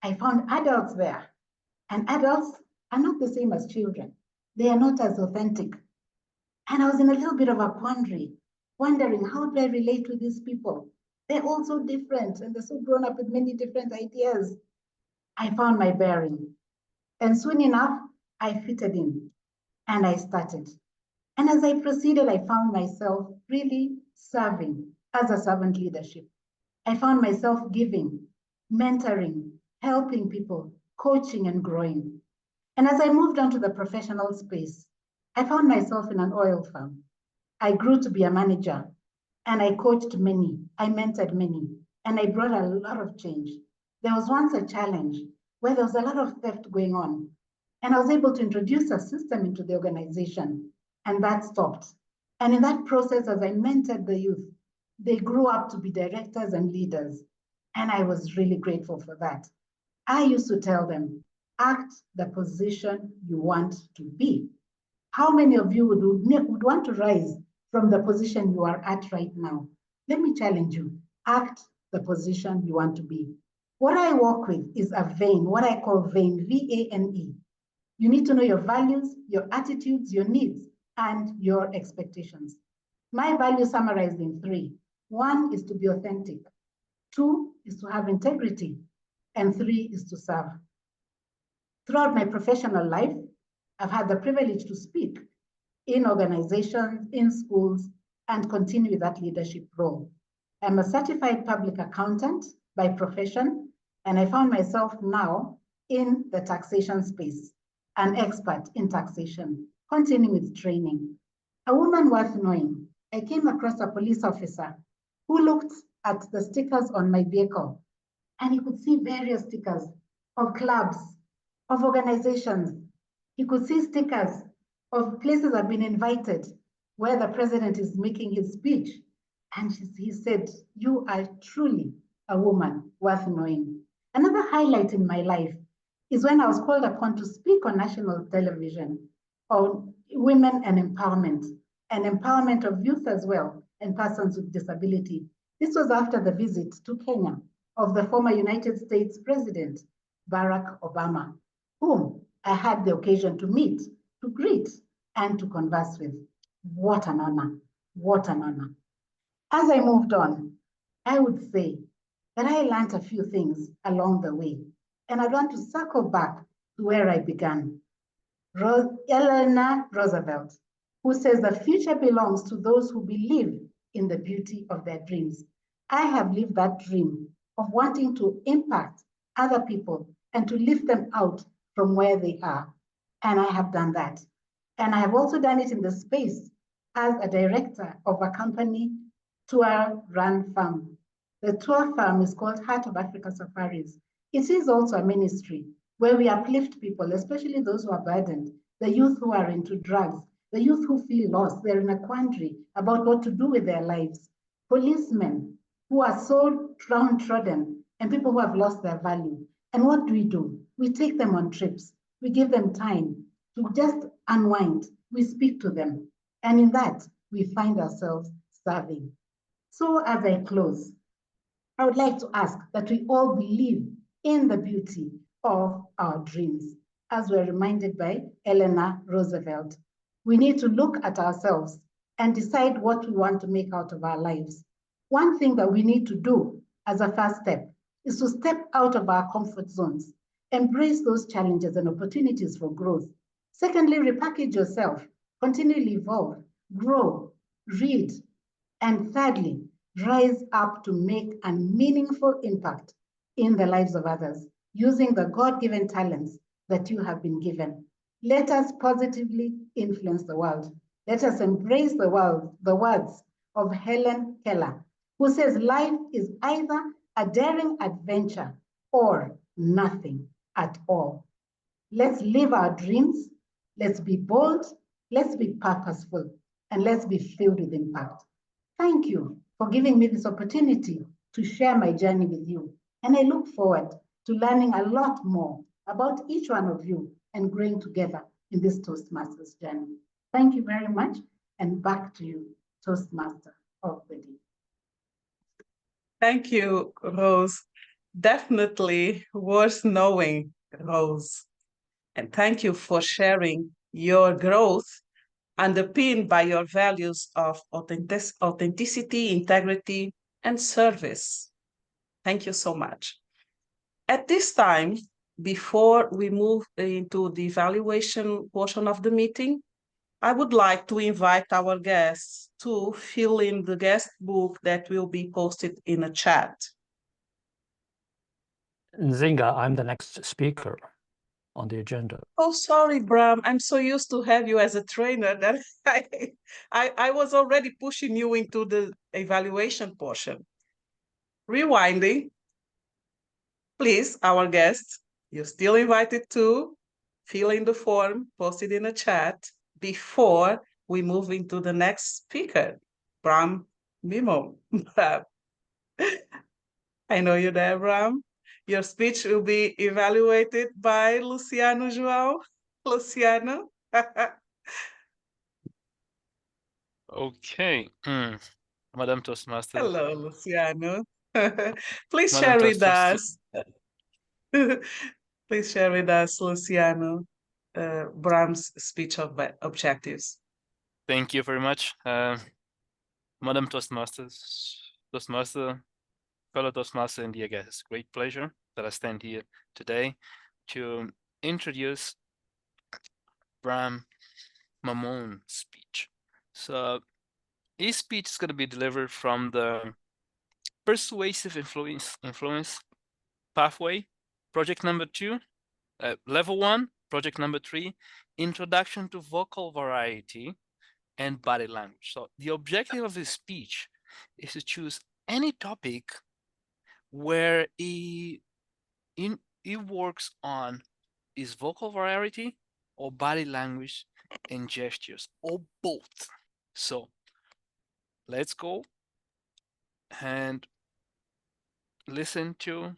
Speaker 11: I found adults there, and adults are not the same as children. They are not as authentic. And I was in a little bit of a quandary, wondering, how do I relate with these people? They're all so different, and they're so grown up with many different ideas. I found my bearing. And soon enough, I fitted in, and I started. And as I proceeded, I found myself really serving as a servant leadership. I found myself giving, mentoring, helping people, coaching and growing. And as I moved on to the professional space, I found myself in an oil firm. I grew to be a manager, and I coached many, I mentored many, and I brought a lot of change. There was once a challenge where there was a lot of theft going on, and I was able to introduce a system into the organization, and that stopped. And in that process, as I mentored the youth, they grew up to be directors and leaders, and I was really grateful for that. I used to tell them, act the position you want to be. How many of you would want to rise from the position you are at right now? Let me challenge you, act the position you want to be. What I work with is a vein, what I call vein, V-A-N-E. You need to know your values, your attitudes, your needs, and your expectations. My values summarized in 3. 1 is to be authentic. 2 is to have integrity. And 3 is to serve. Throughout my professional life, I've had the privilege to speak in organizations, in schools, and continue with that leadership role. I'm a certified public accountant by profession, and I found myself now in the taxation space, an expert in taxation, continuing with training. A woman worth knowing. I came across a police officer who looked at the stickers on my vehicle, and he could see various stickers of clubs, of organizations. He could see stickers of places I've been invited where the president is making his speech. And he said, you are truly a woman worth knowing. Another highlight in my life is when I was called upon to speak on national television on women and empowerment of youth as well, and persons with disability. This was after the visit to Kenya of the former United States President, Barack Obama, whom I had the occasion to meet, to greet, and to converse with. What an honor, what an honor. As I moved on, I would say that I learned a few things along the way, and I want to circle back to where I began. Eleanor Roosevelt, who says the future belongs to those who believe in the beauty of their dreams. I have lived that dream of wanting to impact other people and to lift them out from where they are. And I have done that. And I have also done it in the space as a director of a company tour-run farm. The tour farm is called Heart of Africa Safaris. It is also a ministry where we uplift people, especially those who are burdened, the youth who are into drugs, the youth who feel lost, they're in a quandary about what to do with their lives, policemen who are so downtrodden, and people who have lost their value. And what do? We take them on trips. We give them time to just unwind. We speak to them. And in that, we find ourselves serving. So as I close, I would like to ask that we all believe in the beauty of our dreams. As we're reminded by Eleanor Roosevelt, we need to look at ourselves and decide what we want to make out of our lives. One thing that we need to do as a first step is to step out of our comfort zones, embrace those challenges and opportunities for growth. Secondly, repackage yourself, continually evolve, grow, read. And thirdly, rise up to make a meaningful impact in the lives of others using the God-given talents that you have been given. Let us positively influence the world. Let us embrace the words of Helen Keller, who says life is either a daring adventure or nothing at all. Let's live our dreams. Let's be bold. Let's be purposeful. And let's be filled with impact. Thank you for giving me this opportunity to share my journey with you. And I look forward to learning a lot more about each one of you and growing together in this Toastmasters journey. Thank you very much. And back to you, Toastmaster of the day.
Speaker 2: Thank you, Rose. Definitely worth knowing, Rose. And thank you for sharing your growth underpinned by your values of authenticity, integrity, and service. Thank you so much. At this time, before we move into the evaluation portion of the meeting, I would like to invite our guests to fill in the guest book that will be posted in a chat.
Speaker 13: Nzinga, I'm the next speaker on the agenda.
Speaker 2: Oh, sorry, Brahm. I'm so used to have you as a trainer that I was already pushing you into the evaluation portion. Rewinding. Please, our guests, you're still invited to fill in the form posted in the chat before we move into the next speaker, Brahm Memone. I know you're there, Brahm. Your speech will be evaluated by Luciano João. Luciano.
Speaker 14: Okay. Madam Toastmaster.
Speaker 2: Hello, Luciano. Please
Speaker 14: Madam
Speaker 2: share with
Speaker 14: Toastmaster.
Speaker 2: us. Please share with us, Luciano, Brahm's speech objectives.
Speaker 14: Thank you very much. Madam Toastmaster, fellow Toastmaster and dear guests, great pleasure that I stand here today to introduce Brahm Memone's speech. So his speech is going to be delivered from the Persuasive Influence Pathway, project number 2, level 1, project number 3, Introduction to Vocal Variety and Body Language. So the objective of this speech is to choose any topic where he works on his vocal variety or body language and gestures, or both. So let's go and listen to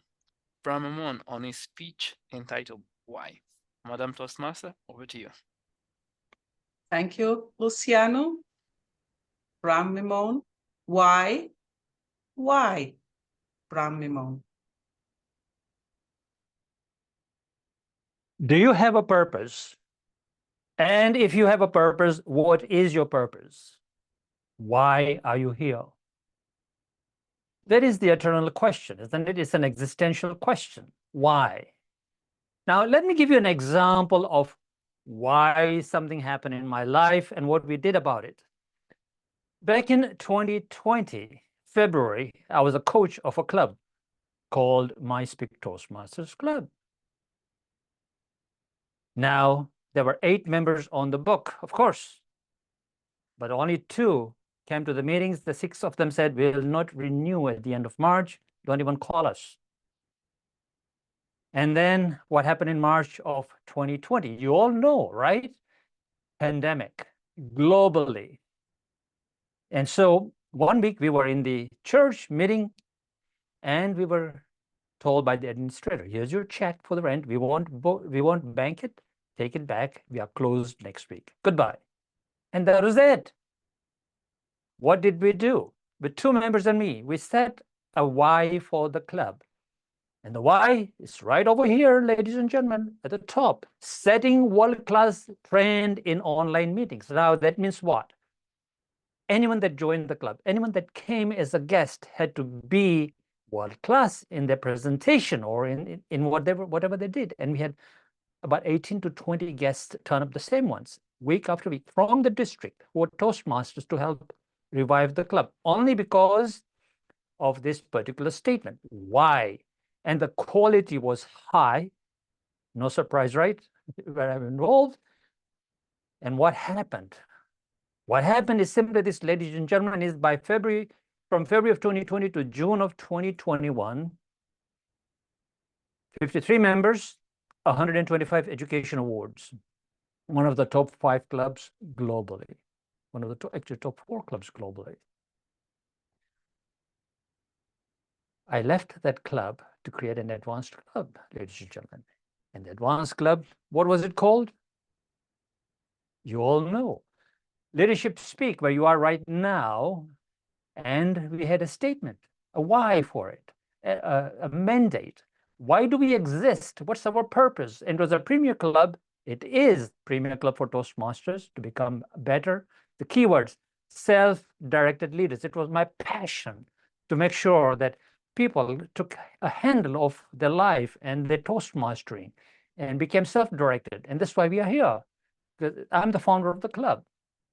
Speaker 14: Brahm Memone on his speech entitled Why. Madam Toastmaster, over to you.
Speaker 2: Thank you, Luciano. Brahm Memone. Why? Why, Brahm Memone?
Speaker 13: Do you have a purpose? And if you have a purpose, what is your purpose? Why are you here? That is the eternal question, isn't it? It's an existential question. Why? Now, let me give you an example of why something happened in my life and what we did about it. Back in 2020, February, I was a coach of a club called My Speak Toastmasters Club. Now, there were 8 members on the book, of course, but only 2 came to the meetings. The 6 of them said, we'll not renew at the end of March. Don't even call us. And then what happened in March of 2020? You all know, right? Pandemic, globally. And so one week we were in the church meeting, And we were told by the administrator, here's your check for the rent. We won't bank it. Take it back. We are closed next week. Goodbye. And that was it. What did we do? With 2 members and me, we set a why for the club. And the why is right over here, ladies and gentlemen, at the top. Setting world-class trend in online meetings. Now, that means what? Anyone that joined the club, anyone that came as a guest had to be world-class in their presentation or in whatever they did. And we had about 18 to 20 guests turn up, the same ones, week after week, from the district, who were Toastmasters to help revive the club, only because of this particular statement. Why? And the quality was high. No surprise, right? Where I'm involved. And what happened? What happened is simply this, ladies and gentlemen, is from February of 2020 to June of 2021, 53 members, 125 education awards. One of the top 5 clubs globally. One of the actually top 4 clubs globally. I left that club to create an advanced club, ladies and gentlemen. And the advanced club, what was it called? You all know. Leadership Speak, where you are right now. And we had a statement, a why for it, a mandate. Why do we exist? What's our purpose? And it was a premier club. It is premier club for Toastmasters to become better. The keywords, self-directed leaders. It was my passion to make sure that people took a handle of their life and their Toastmastering and became self-directed. And that's why we are here. I'm the founder of the club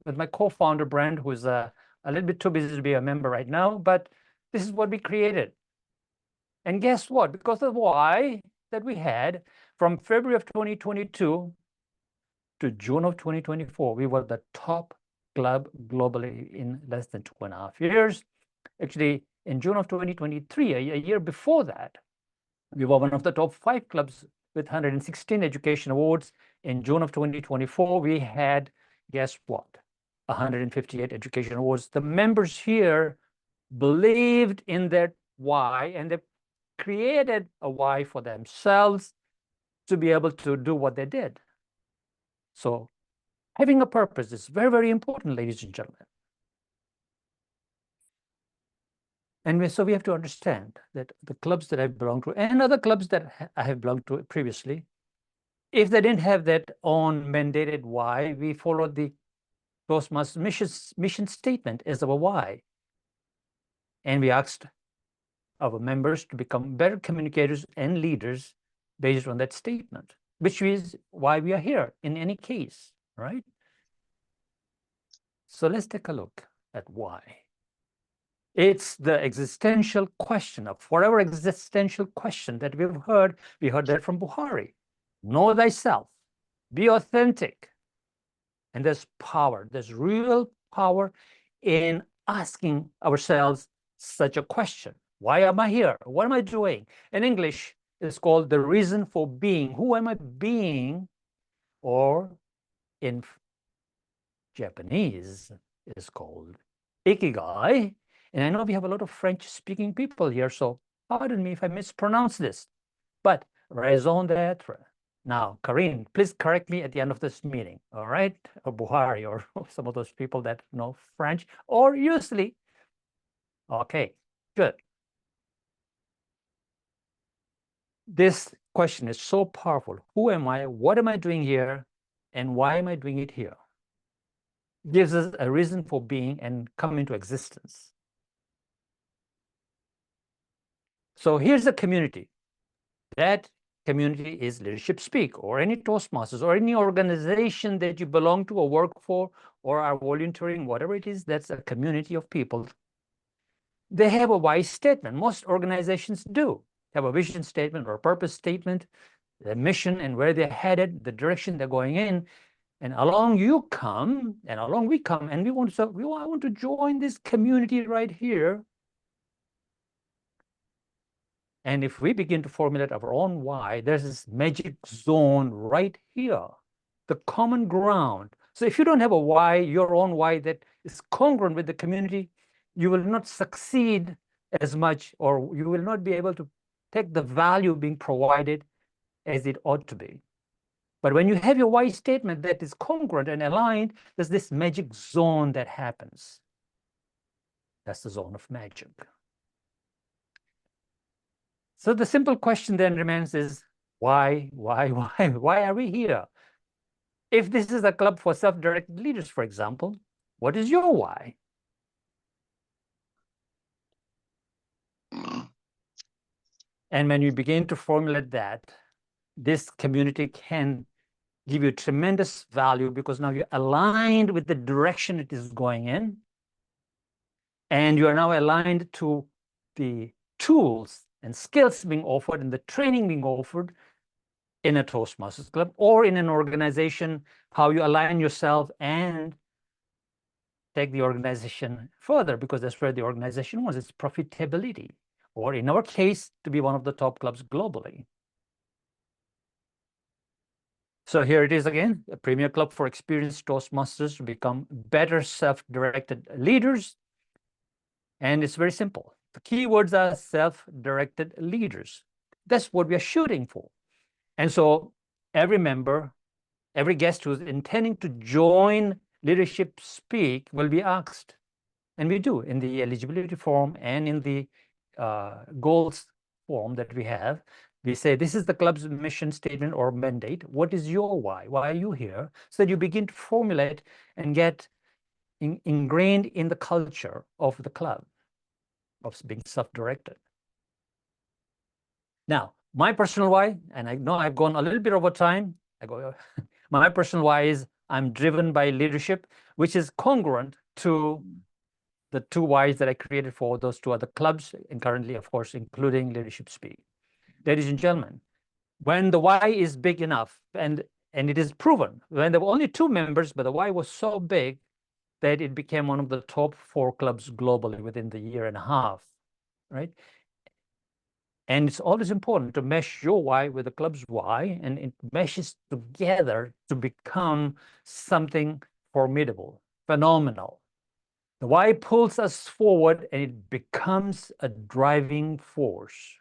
Speaker 13: with my co-founder, Brand, who's a little bit too busy to be a member right now, but this is what we created. And guess what? Because of the why that we had, from February of 2022 to June of 2024, we were the top club globally in less than 2.5 years. Actually, in June of 2023, a year before that, we were one of the top 5 clubs with 116 education awards. In June of 2024, we had, guess what? 158 education awards. The members here believed in their why, and they created a why for themselves to be able to do what they did. So having a purpose is very, very important, ladies and gentlemen. And so we have to understand that the clubs that I belong to and other clubs that I have belonged to previously, if they didn't have that own mandated why, we followed the Toastmasters mission statement as our why. And we asked our members to become better communicators and leaders based on that statement, which is why we are here in any case, right? So let's take a look at why. It's the existential question, a forever existential question that we've heard. We heard that from Buhari. Know thyself, be authentic. And there's power, there's real power in asking ourselves such a question. Why am I here? What am I doing? In English, it's called the reason for being. Who am I being? Or in Japanese, it's called ikigai. And I know we have a lot of French-speaking people here, so pardon me if I mispronounce this. But raison d'être. Now, Karine, please correct me at the end of this meeting, all right? Or Buhari, or some of those people that know French, or usually. Okay, good. This question is so powerful. Who am I? What am I doing here? And why am I doing it here? Gives us a reason for being and come into existence. So here's the community. That community is Leadership Speak, or any Toastmasters, or any organization that you belong to or work for, or are volunteering, whatever it is, that's a community of people. They have a why statement. Most organizations do have a vision statement or a purpose statement, the mission and where they're headed, the direction they're going in. And along you come, and along we come, and I want to join this community right here. And if we begin to formulate our own why, there's this magic zone right here, the common ground. So if you don't have a why, your own why that is congruent with the community, you will not succeed as much, or you will not be able to take the value being provided as it ought to be. But when you have your why statement that is congruent and aligned, there's this magic zone that happens. That's the zone of magic. So the simple question then remains is, why are we here? If this is a club for self-directed leaders, for example, what is your why? And when you begin to formulate that, this community can give you tremendous value because now you're aligned with the direction it is going in. And you are now aligned to the tools and skills being offered and the training being offered in a Toastmasters club or in an organization, how you align yourself and take the organization further, because that's where the organization wants its profitability, or in our case, to be one of the top clubs globally. So here it is again, a premier club for experienced Toastmasters to become better self-directed leaders. And it's very simple. The keywords are self-directed leaders. That's what we are shooting for. And so every member, every guest who's intending to join Leadership Speak will be asked. And we do in the eligibility form and in the goals form that we have. We say, this is the club's mission statement or mandate. What is your why? Why are you here? So that you begin to formulate and get ingrained in the culture of the club, of being self-directed. Now, my personal why, and I know I've gone a little bit over time. My personal why is I'm driven by leadership, which is congruent to the two whys that I created for those two other clubs, and currently, of course, including Leadership Speak. Ladies and gentlemen, when the why is big enough, and it is proven, when there were only 2 members, but the why was so big that it became one of the top 4 clubs globally within the year and a half, right? And it's always important to mesh your why with the club's why, and it meshes together to become something formidable, phenomenal. The why pulls us forward and it becomes a driving force.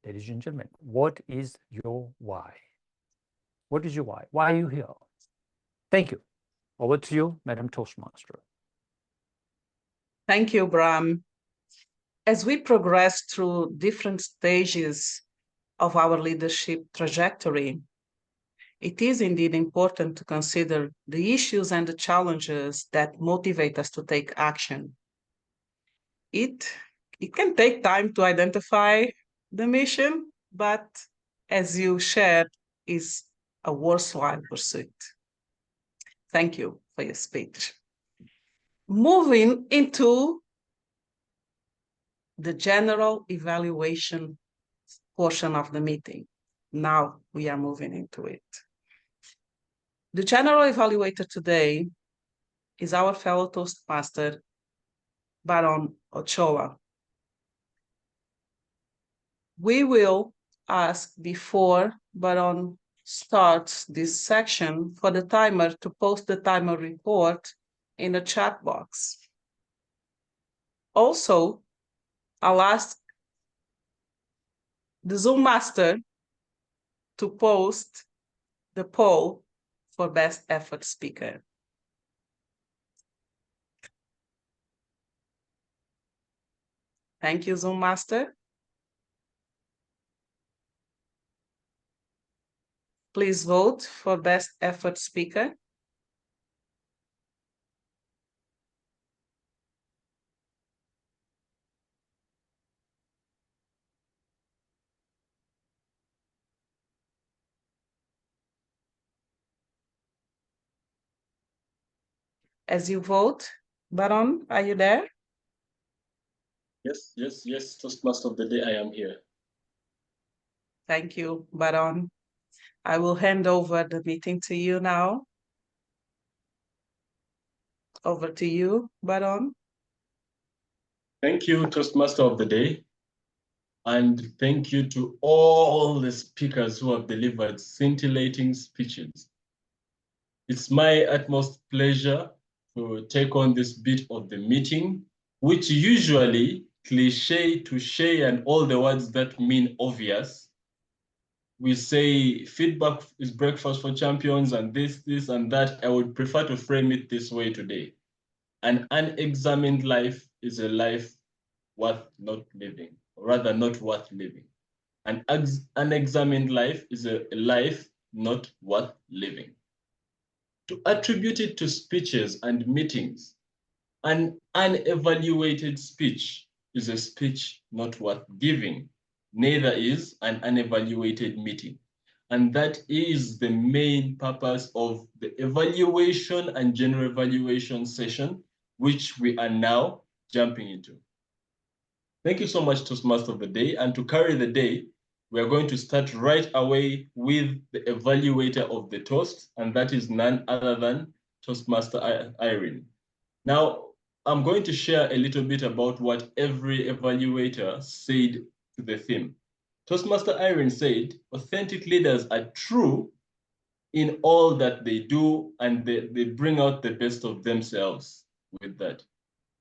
Speaker 13: Ladies and gentlemen, what is your why? What is your why? Why are you here? Thank you. Over to you, Madam Toastmaster.
Speaker 2: Thank you, Brahm. As we progress through different stages of our leadership trajectory, it is indeed important to consider the issues and the challenges that motivate us to take action. It can take time to identify the mission, but as you shared, is a worthwhile pursuit. Thank you for your speech. Moving into the general evaluation portion of the meeting. Now we are moving into it. The general evaluator today is our fellow Toastmaster, Baron Ochola. We will ask before Baron starts this section for the timer to post the timer report in the chat box. Also, I'll ask the Zoom master to post the poll for best effort speaker. Thank you, Zoom master. Please vote for best effort speaker. As you vote, Baron, are you there?
Speaker 15: Yes, Toastmaster of the day, I am here.
Speaker 2: Thank you, Baron. I will hand over the meeting to you now. Over to you, Baron.
Speaker 15: Thank you, Toastmaster of the day. And thank you to all the speakers who have delivered scintillating speeches. It's my utmost pleasure to take on this bit of the meeting which usually cliche, touche, and all the words that mean obvious. We say feedback is breakfast for champions and this and that. I would prefer to frame it this way today. An unexamined life is a life worth not living, or rather not worth living. An unexamined life is a life not worth living. To attribute it to speeches and meetings, an unevaluated speech is a speech not worth giving. Neither is an unevaluated meeting. And that is the main purpose of the evaluation and general evaluation session, which we are now jumping into. Thank you so much, Toastmaster of the Day. And to carry the day, we are going to start right away with the evaluator of the toast, and that is none other than Toastmaster Irene. Now, I'm going to share a little bit about what every evaluator said to the theme. Toastmaster Irene said, authentic leaders are true in all that they do, and they bring out the best of themselves with that.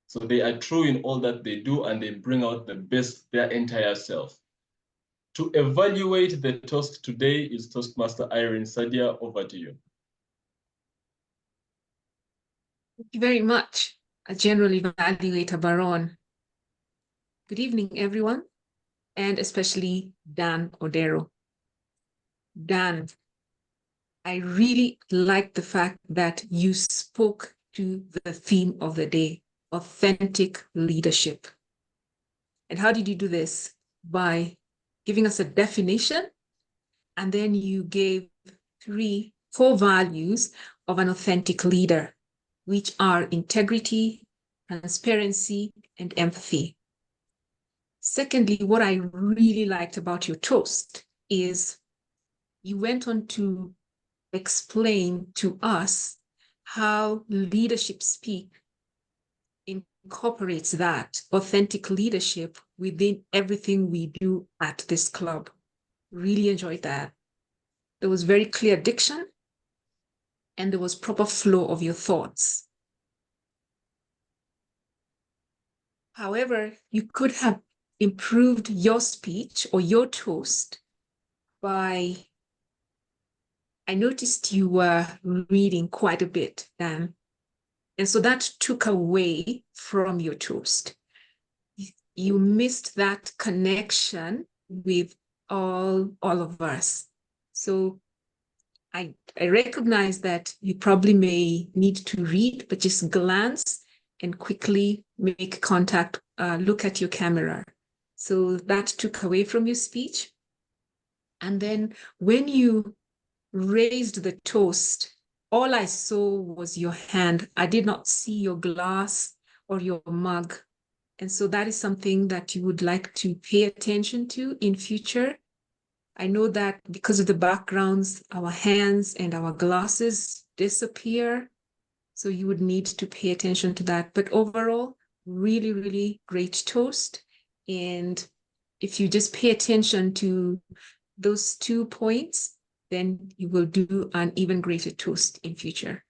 Speaker 15: So they are true in all that they do, and they bring out the best, their entire self. To evaluate the toast today is Toastmaster Irene. Sadia, over to you.
Speaker 16: Thank you very much, General Evaluator Baron. Good evening, everyone, and especially Dan Odero. Dan, I really like the fact that you spoke to the theme of the day, authentic leadership. And how did you do this? By giving us a definition, and then you gave 4 values of an authentic leader, which are integrity, transparency, and empathy. Secondly, what I really liked about your toast is you went on to explain to us how leadership speak incorporates that authentic leadership within everything we do at this club. Really enjoyed that. There was very clear diction, and there was proper flow of your thoughts. However, you could have improved your speech or your toast by, I noticed you were reading quite a bit, Dan. And so that took away from your toast. You missed that connection with all of us. So I recognize that you probably may need to read, but just glance and quickly make contact, look at your camera. So that took away from your speech. And then when you raised the toast, all I saw was your hand. I did not see your glass or your mug. And so that is something that you would like to pay attention to in future. I know that because of the backgrounds, our hands and our glasses disappear. So you would need to pay attention to that. But overall, really, really great toast. And if you just pay attention to those 2 points, then you will do an even greater toast in future.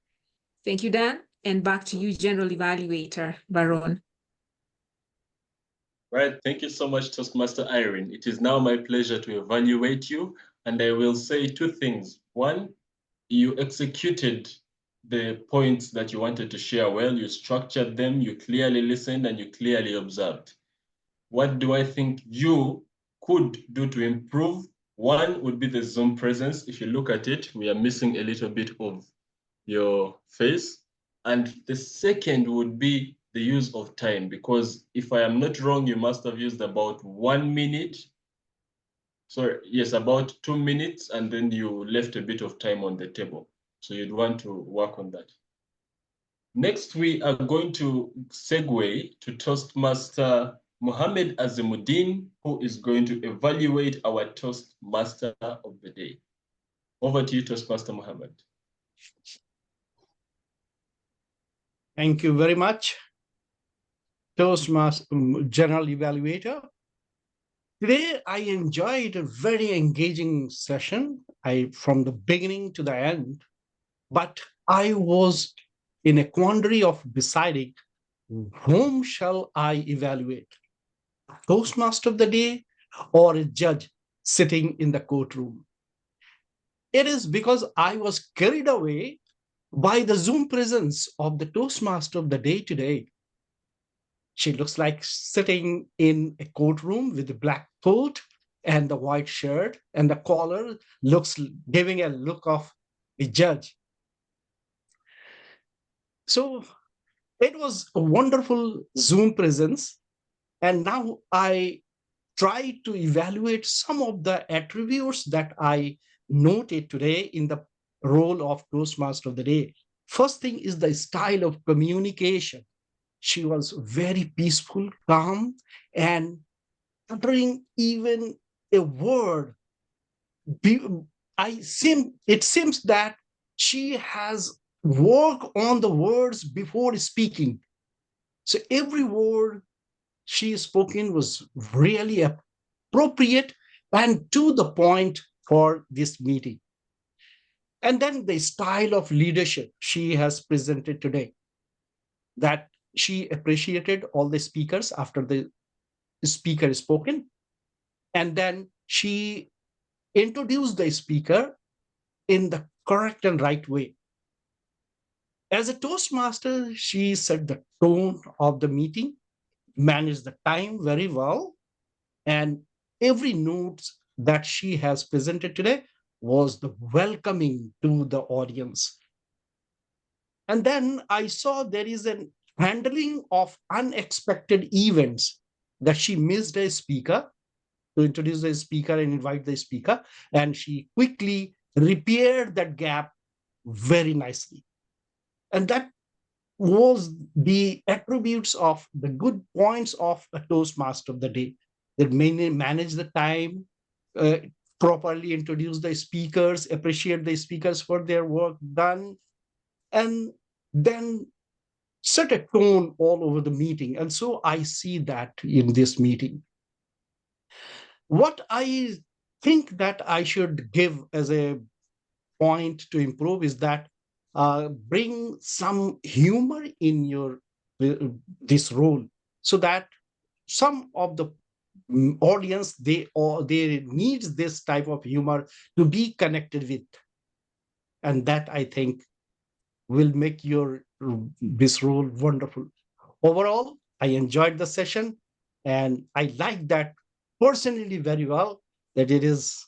Speaker 16: Thank you, Dan. And back to you, General Evaluator Baron.
Speaker 15: Right, thank you so much, Toastmaster Irene. It is now my pleasure to evaluate you, and I will say 2 things. One, you executed the points that you wanted to share well, you structured them, you clearly listened, and you clearly observed. What do I think you could do to improve? One would be the Zoom presence. If you look at it, we are missing a little bit of your face. And the second would be the use of time, because if I am not wrong, you must have used about 1 minute. Sorry, yes, about 2 minutes, and then you left a bit of time on the table. So you'd want to work on that. Next, we are going to segue to Toastmaster Mohammed Azimuddin, who is going to evaluate our Toastmaster of the day. Over to you, Toastmaster Mohammed.
Speaker 6: Thank you very much, Toastmaster General Evaluator. Today, I enjoyed a very engaging session, from the beginning to the end, but I was in a quandary of deciding
Speaker 17: whom shall I evaluate? A Toastmaster of the day or a judge sitting in the courtroom? It is because I was carried away by the Zoom presence of the Toastmaster of the day today. She looks like sitting in a courtroom with a black coat and the white shirt, and the collar looks giving a look of a judge. So it was a wonderful Zoom presence. And now I try to evaluate some of the attributes that I noted today in the role of Toastmaster of the day. First thing is the style of communication. She was very peaceful, calm, and uttering even a word. It seems that she has worked on the words before speaking. So every word she spoken was really appropriate and to the point for this meeting. And then the style of leadership she has presented today, that she appreciated all the speakers after the speaker is spoken. And then she introduced the speaker in the correct and right way. As a Toastmaster, she set the tone of the meeting, managed the time very well, and every note that she has presented today was the welcoming to the audience. And then I saw there is an handling of unexpected events, that she missed a speaker to introduce the speaker and invite the speaker, and she quickly repaired that gap very nicely. And that was the attributes of the good points of a Toastmaster of the day, that manage the time, properly introduce the speakers, appreciate the speakers for their work done, and then set a tone all over the meeting. And so I see that in this meeting. What I think that I should give as a point to improve is that bring some humor in your this role, so that some of the audience, they needs this type of humor to be connected with, and that I think will make your this role wonderful. Overall, I enjoyed the session, and I like that personally very well, that it is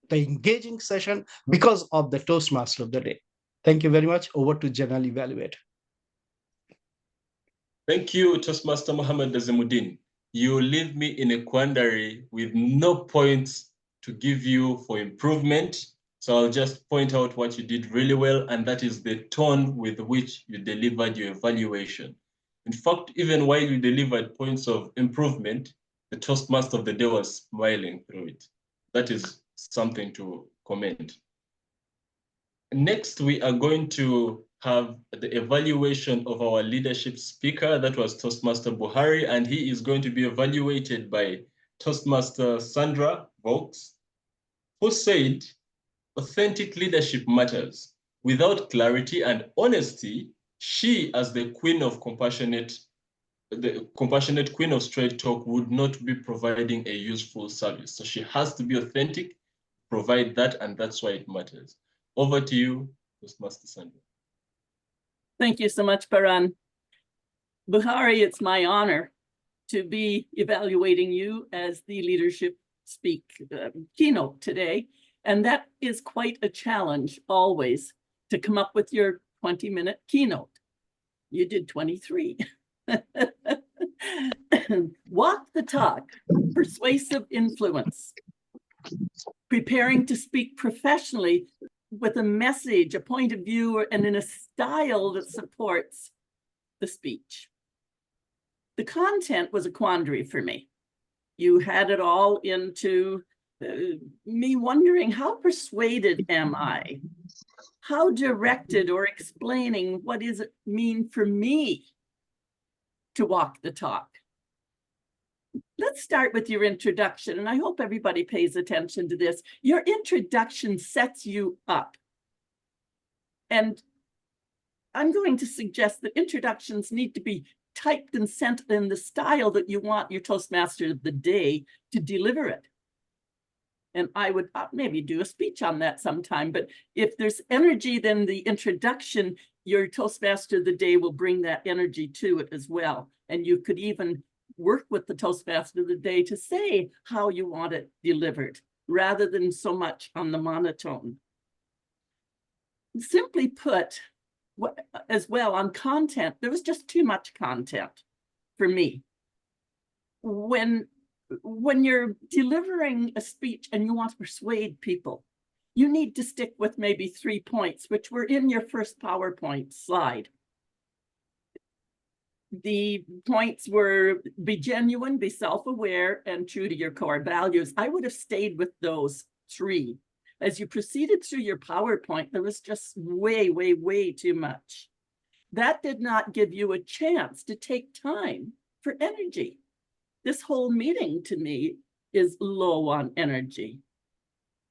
Speaker 17: the engaging session because of the Toastmaster of the day. Thank you very much. Over to General Evaluator.
Speaker 15: Thank you, Toastmaster Mohammed Azimuddin. You leave me in a quandary with no points to give you for improvement. So I'll just point out what you did really well, and that is the tone with which you delivered your evaluation. In fact, even while you delivered points of improvement, the Toastmaster of the day was smiling through it. That is something to comment. Next, we are going to have the evaluation of our leadership speaker. That was Toastmaster Buhari, and he is going to be evaluated by Toastmaster Sandra Vaux, who said, authentic leadership matters. Without clarity and honesty, she, as the queen of the compassionate queen of straight talk, would not be providing a useful service. So she has to be authentic, provide that, and that's why it matters. Over to you, Toastmaster Sandra.
Speaker 4: Thank you so much, Paran. Buhari, it's my honor to be evaluating you as the leadership keynote today. And that is quite a challenge always, to come up with your 20-minute keynote. You did 23. Walk the talk, persuasive influence, preparing to speak professionally with a message, a point of view, and in a style that supports the speech. The content was a quandary for me. You had it all into me wondering, how persuaded am I? How directed or explaining what does it mean for me to walk the talk? Let's start with your introduction, and I hope everybody pays attention to this. Your introduction sets you up. And I'm going to suggest that introductions need to be typed and sent in the style that you want your Toastmaster of the day to deliver it. And I would maybe do a speech on that sometime, but if there's energy, then the introduction, your Toastmaster of the day will bring that energy to it as well. And you could even work with the Toastmaster of the day to say how you want it delivered, rather than so much on the monotone. Simply put, as well on content, there was just too much content for me. When you're delivering a speech and you want to persuade people, you need to stick with maybe 3 points, which were in your first PowerPoint slide. The points were be genuine, be self-aware, and true to your core values. I would have stayed with those 3. As you proceeded through your PowerPoint, there was just way, way, way too much. That did not give you a chance to take time for energy. This whole meeting to me is low on energy.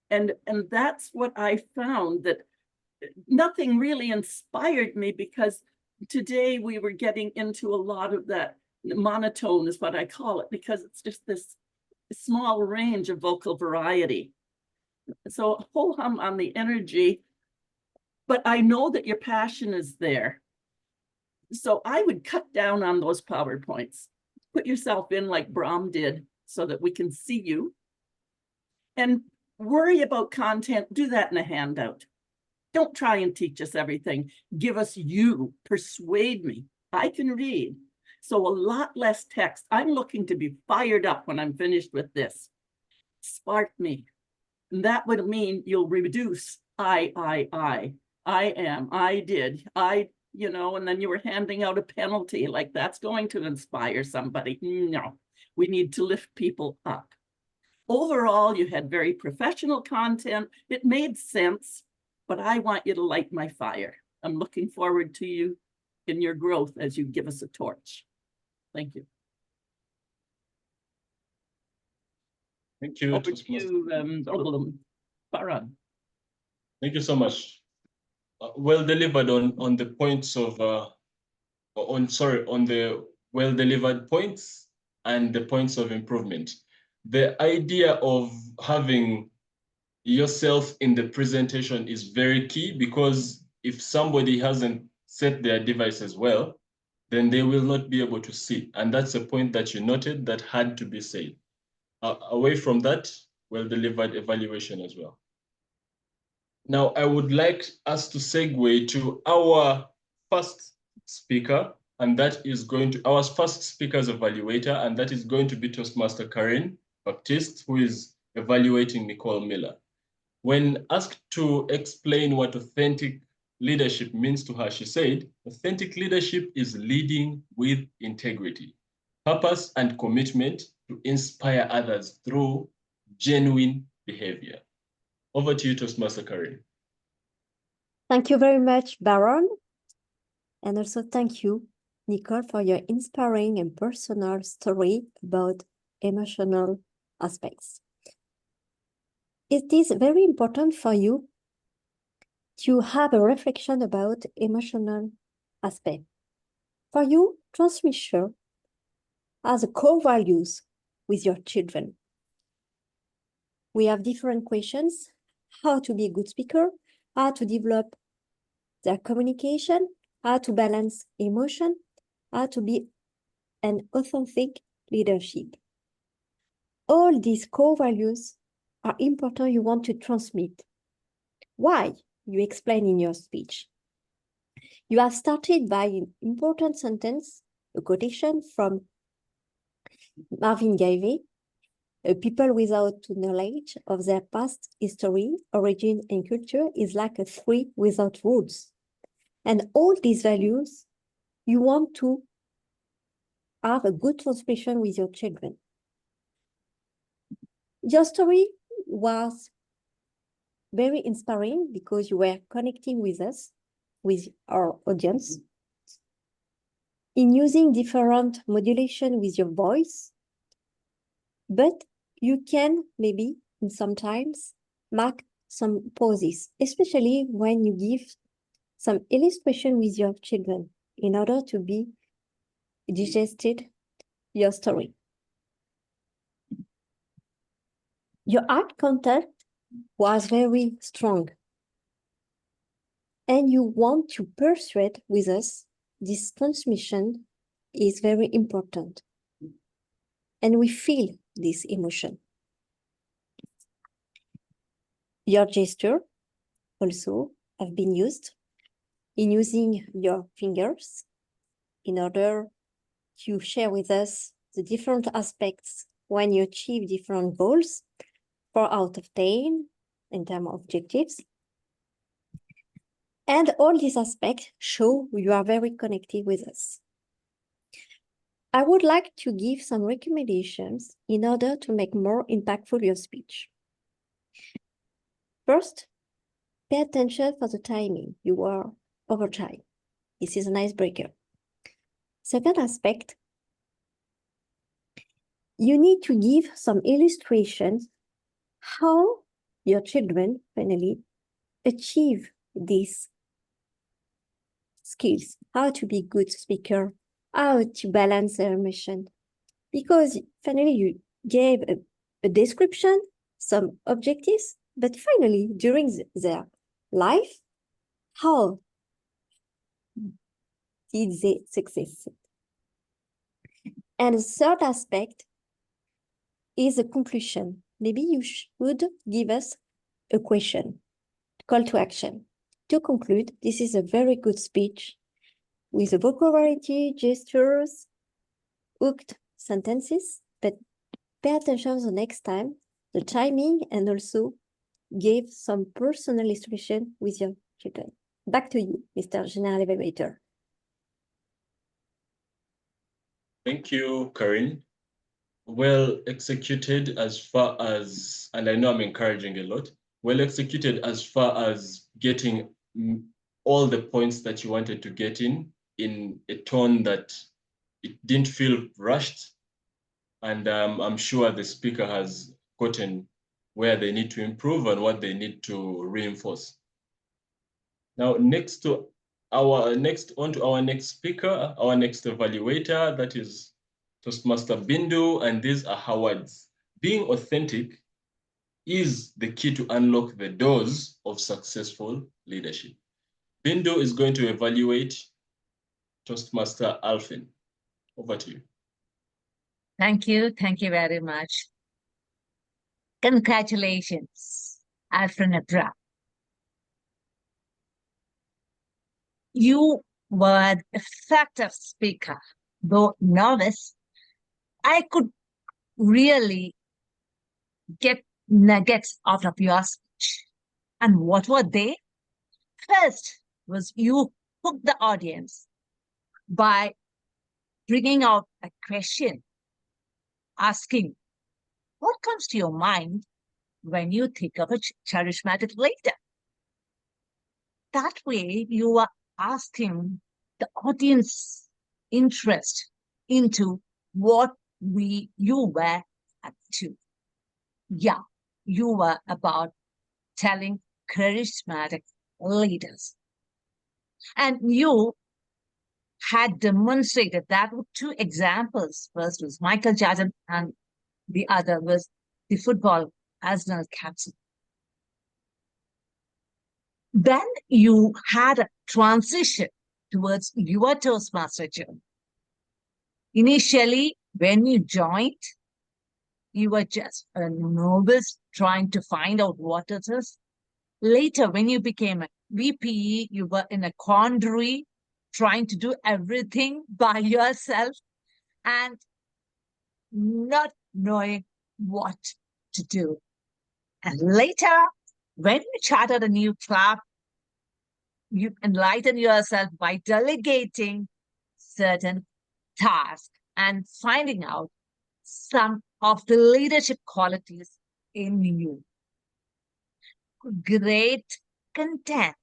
Speaker 4: And that's what I found, that nothing really inspired me, because today we were getting into a lot of that monotone is what I call it, because it's just this small range of vocal variety. So ho-hum on the energy, but I know that your passion is there. So I would cut down on those PowerPoints. Put yourself in like Brahm did so that we can see you. And worry about content, do that in a handout. Don't try and teach us everything. Give us you, persuade me. I can read. So a lot less text. I'm looking to be fired up when I'm finished with this. Spark me. And that would mean you'll reduce I am, I did, you know, and then you were handing out a penalty, like that's going to inspire somebody. No, we need to lift people up. Overall, you had very professional content. It made sense, but I want you to light my fire. I'm looking forward to you in your growth as you give us a torch. Thank you.
Speaker 15: Thank you.
Speaker 4: Over to you, Farhan.
Speaker 15: Thank you so much. Well delivered on the points of on the well delivered points and the points of improvement. The idea of having yourself in the presentation is very key, because if somebody hasn't set their device as well, then they will not be able to see. And that's a point that you noted that had to be said. Away from that, well-delivered evaluation as well. Now, I would like us to segue to our first speaker, and that is going to, our first speaker's evaluator, and that is going to be Toastmaster Karen Baptiste, who is evaluating Nicole Miller. When asked to explain what authentic leadership means to her, she said, authentic leadership is leading with integrity, purpose, and commitment to inspire others through genuine behavior. Over to you, Toastmaster Karen.
Speaker 1: Thank you very much, Baron. And also thank you, Nicole, for your inspiring and personal story about emotional aspects. It is very important for you to have a reflection about emotional aspect. For you, transmission has a core values with your children. We have different questions: how to be a good speaker, how to develop their communication, how to balance emotion, how to be an authentic leadership. All these core values are important you want to transmit. Why? You explain in your speech. You have started by an important sentence, a quotation from Marvin Gaye: people without knowledge of their past history, origin, and culture is like a tree without roots. And all these values, you want to have a good transmission with your children. Your story was very inspiring because you were connecting with us, with our audience, in using different modulation with your voice, but you can maybe sometimes mark some pauses, especially when you give some illustration with your children in order to be digested your story. Your eye contact was very strong, and you want to persuade with us this transmission is very important, and we feel this emotion. Your gesture also have been used in using your fingers in order to share with us the different aspects when you achieve different goals, 4 out of 10 in terms of objectives. And all these aspects show you are very connected with us. I would like to give some recommendations in order to make more impactful your speech. First, pay attention for the timing. You are over time. This is an icebreaker. Second aspect, you need to give some illustrations how your children finally achieve these skills, how to be good speaker, how to balance their mission. Because finally you gave a description, some objectives, but finally during their life, how did they succeed? And the third aspect is a conclusion. Maybe you should give us a question, call to action. To conclude, this is a very good speech with a vocabulary, gestures, hooked sentences, but pay attention the next time, the timing, and also give some personal illustration with your children. Back to you, Mr. General Evaluator.
Speaker 15: Thank you, Corinne. Well executed as far as, and I know I'm encouraging a lot, well executed as far as getting all the points that you wanted to get in a tone that it didn't feel rushed. And I'm sure the speaker has gotten where they need to improve and what they need to reinforce. Now, on to our next speaker, our next evaluator, that is Toastmaster Bindu, and these are her words. Being authentic is the key to unlock the doors of successful leadership. Bindu is going to evaluate Toastmaster Alfin. Over to you.
Speaker 10: Thank you very much. Congratulations, Alfin Abrar. You were an effective speaker. Though novice, I could really get nuggets out of your speech. And what were they? First was you hooked the audience by bringing out a question, asking, what comes to your mind when you think of a charismatic leader? That way, you are asking the audience interest into what you were up to. Yeah, you were about telling charismatic leaders. And you had demonstrated that with 2 examples. First was Michael Jordan and the other was the football Arsenal captain. Then you had a transition towards your Toastmaster journey. Initially, when you joined, you were just a novice trying to find out what it is. Later, when you became a VP, you were in a quandary, trying to do everything by yourself and not knowing what to do. And later, when you chartered a new club, you enlighten yourself by delegating certain tasks and finding out some of the leadership qualities in you. Great content.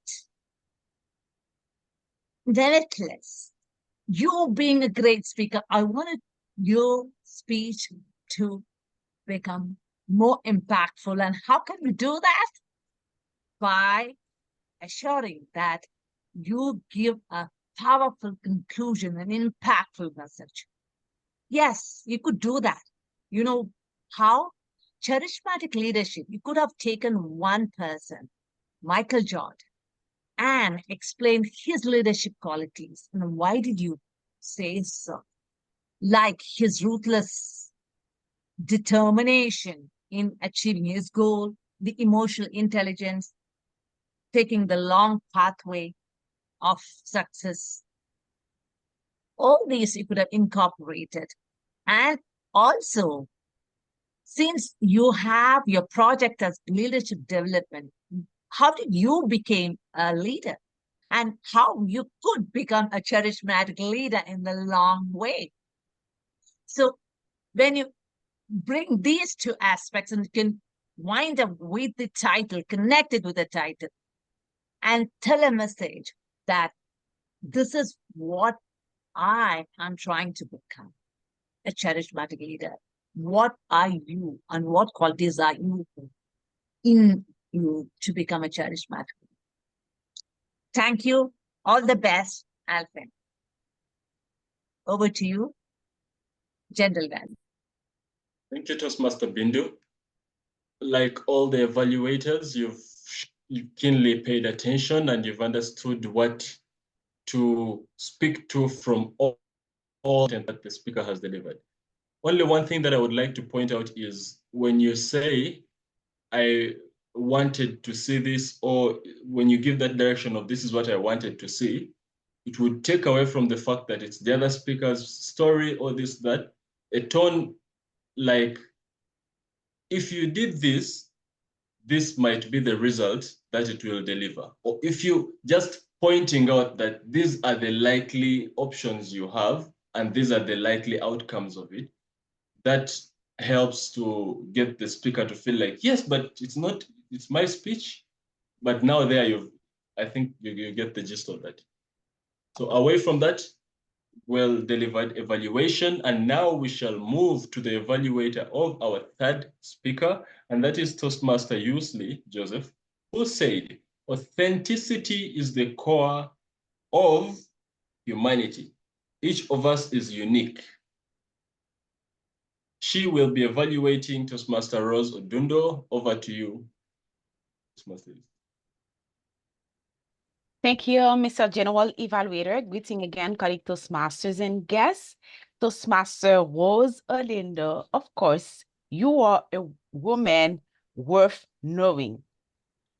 Speaker 10: Nevertheless, you being a great speaker, I wanted your speech to become more impactful. And how can we do that? By assuring that you give a powerful conclusion, an impactful message. Yes, you could do that. You know how? Charismatic leadership. You could have taken one person, Michael Jordan, and explained his leadership qualities. And why did you say so? Like his ruthless determination in achieving his goal, the emotional intelligence, taking the long pathway of success. All these you could have incorporated. And also, since you have your project as leadership development, how did you become a leader? And how you could become a charismatic leader in the long way. So when you bring these two aspects and you can wind up with the title, connected with the title, and tell a message that this is what I am trying to become, a charismatic leader. What are you and what qualities are you in you to become a charismatic leader? Thank you. All the best, Alfin. Over to you, General Van.
Speaker 15: Thank you, Toastmaster Bindu. Like all the evaluators, you've keenly paid attention and you've understood what to speak to from all that the speaker has delivered. Only one thing that I would like to point out is when you say, I wanted to see this, or when you give that direction of this is what I wanted to see, it would take away from the fact that it's the other speaker's story or this, that, a tone like, if you did this, this might be the result that it will deliver. Or if you just pointing out that these are the likely options you have, and these are the likely outcomes of it, that helps to get the speaker to feel like, yes, but it's not, it's my speech. But now there I think you get the gist of that. So away from that, well-delivered evaluation, and now we shall move to the evaluator of our third speaker, and that is Toastmaster Usley Joseph, who said, authenticity is the core of humanity. Each of us is unique. She will be evaluating Toastmaster Rose Odundo. Over to you, Toastmaster.
Speaker 12: Thank you, Mr. General Evaluator. Greeting again, colleague Toastmasters and guests. Toastmaster Rose Odundo, of course, you are a woman worth knowing.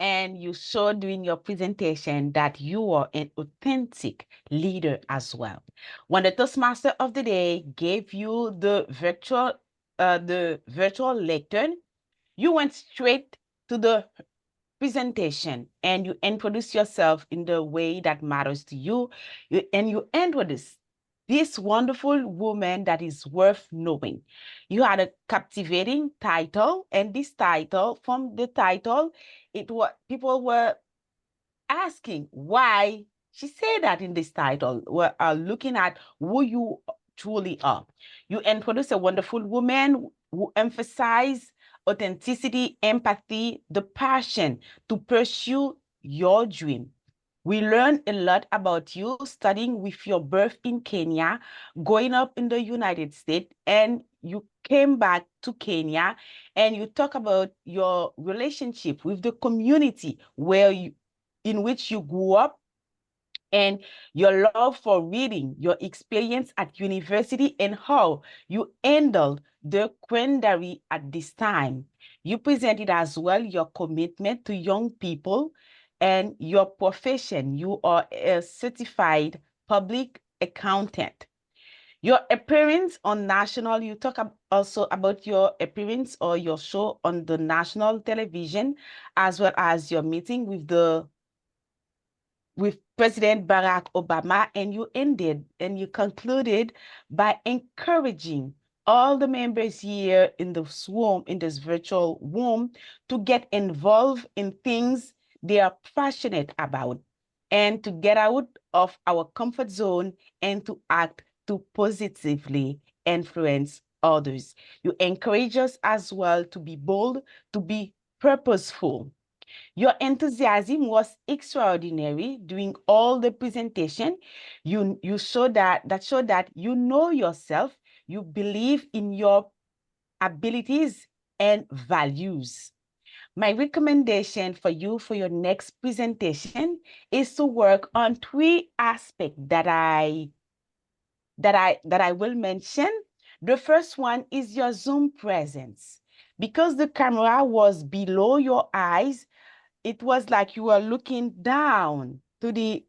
Speaker 12: And you showed during your presentation that you are an authentic leader as well. When the Toastmaster of the day gave you the virtual lectern, you went straight to the presentation and you introduce yourself in the way that matters to you, and you introduce this wonderful woman that is worth knowing. You had a captivating title, and this title, from the title, people were asking why she said that in this title. We're looking at who you truly are. You introduce a wonderful woman who emphasize authenticity, empathy, the passion to pursue your dream. We learned a lot about you studying with your birth in Kenya, growing up in the United States, and you came back to Kenya and you talk about your relationship with the community in which you grew up, and your love for reading, your experience at university, and how you handled the Quandary at this time. You presented as well your commitment to young people and your profession. You are a certified public accountant. Your appearance on national, you talk also about your appearance or your show on the national television, as well as your meeting with President Barack Obama, and you concluded by encouraging all the members here in this virtual room, to get involved in things they are passionate about, and to get out of our comfort zone and to act to positively influence others. You encourage us as well to be bold, to be purposeful. Your enthusiasm was extraordinary during all the presentation. You showed that you know yourself, you believe in your abilities and values. My recommendation for you for your next presentation is to work on 3 aspects that I will mention. The first one is your Zoom presence. Because the camera was below your eyes, it was like you were looking down to the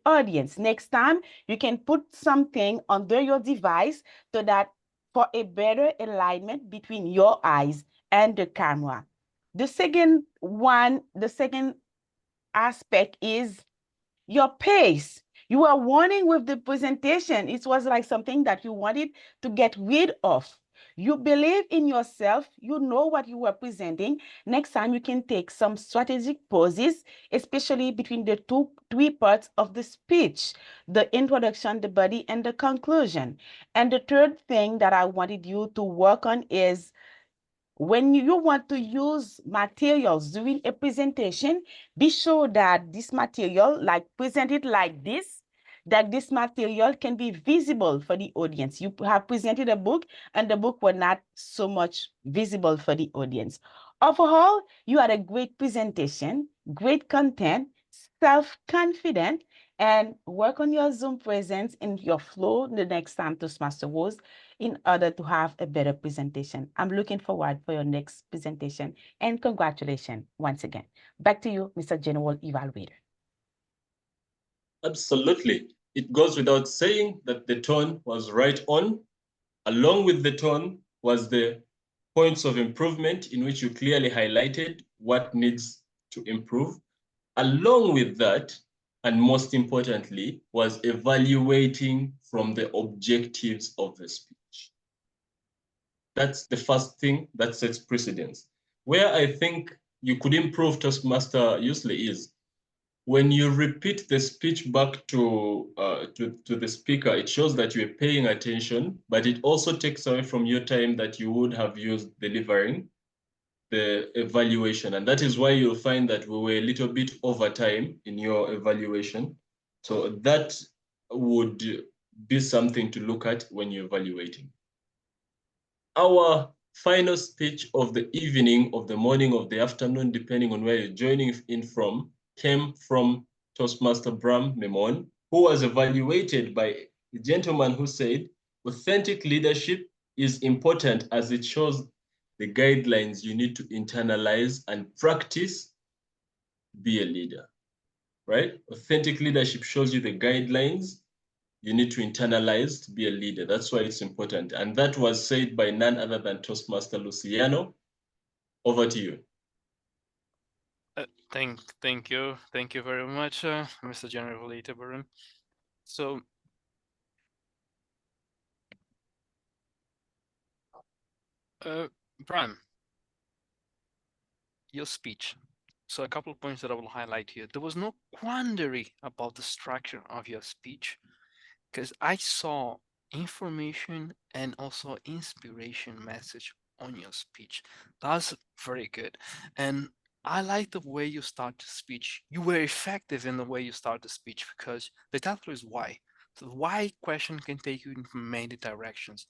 Speaker 12: audience. Next time, you can put something under your device so that for a better alignment between your eyes and the camera. The second aspect is your pace. You were warning with the presentation. It was like something that you wanted to get rid of. You believe in yourself. You know what you were presenting. Next time, you can take some strategic pauses, especially between the 3 parts of the speech, the introduction, the body, and the conclusion. And the third thing that I wanted you to work on is when you want to use materials during a presentation, be sure that this material, like presented like this, that this material can be visible for the audience. You have presented a book and the book was not so much visible for the audience. Overall, you had a great presentation, great content, self-confident, and work on your Zoom presence and your flow the next time Toastmaster was in order to have a better presentation. I'm looking forward for your next presentation and congratulations once again. Back to you, Mr. General Evaluator.
Speaker 15: Absolutely. It goes without saying that the tone was right on. Along with the tone was the points of improvement in which you clearly highlighted what needs to improve. Along with that, and most importantly, was evaluating from the objectives of the speech. That's the first thing that sets precedence. Where I think you could improve Toastmaster usually is when you repeat the speech back to the speaker, it shows that you're paying attention, but it also takes away from your time that you would have used delivering the evaluation. And that is why you'll find that we were a little bit over time in your evaluation. So that would be something to look at when you're evaluating. Our final speech of the evening, of the morning, of the afternoon, depending on where you're joining in from, came from Toastmaster Brahm Memone, who was evaluated by a gentleman who said, authentic leadership is important as it shows the guidelines you need to internalize and practice, be a leader, right? Authentic leadership shows you the guidelines you need to internalize to be a leader. That's why it's important. And that was said by none other than Toastmaster Luciano. Over to you.
Speaker 14: Thank you very much, Mr. General Evaluator. So, Brahm, your speech. So a couple of points that I will highlight here. There was no quandary about the structure of your speech, because I saw information and also inspiration message on your speech. That's very good. And I like the way you start the speech. You were effective in the way you start the speech because the title is why. So the why question can take you in many directions.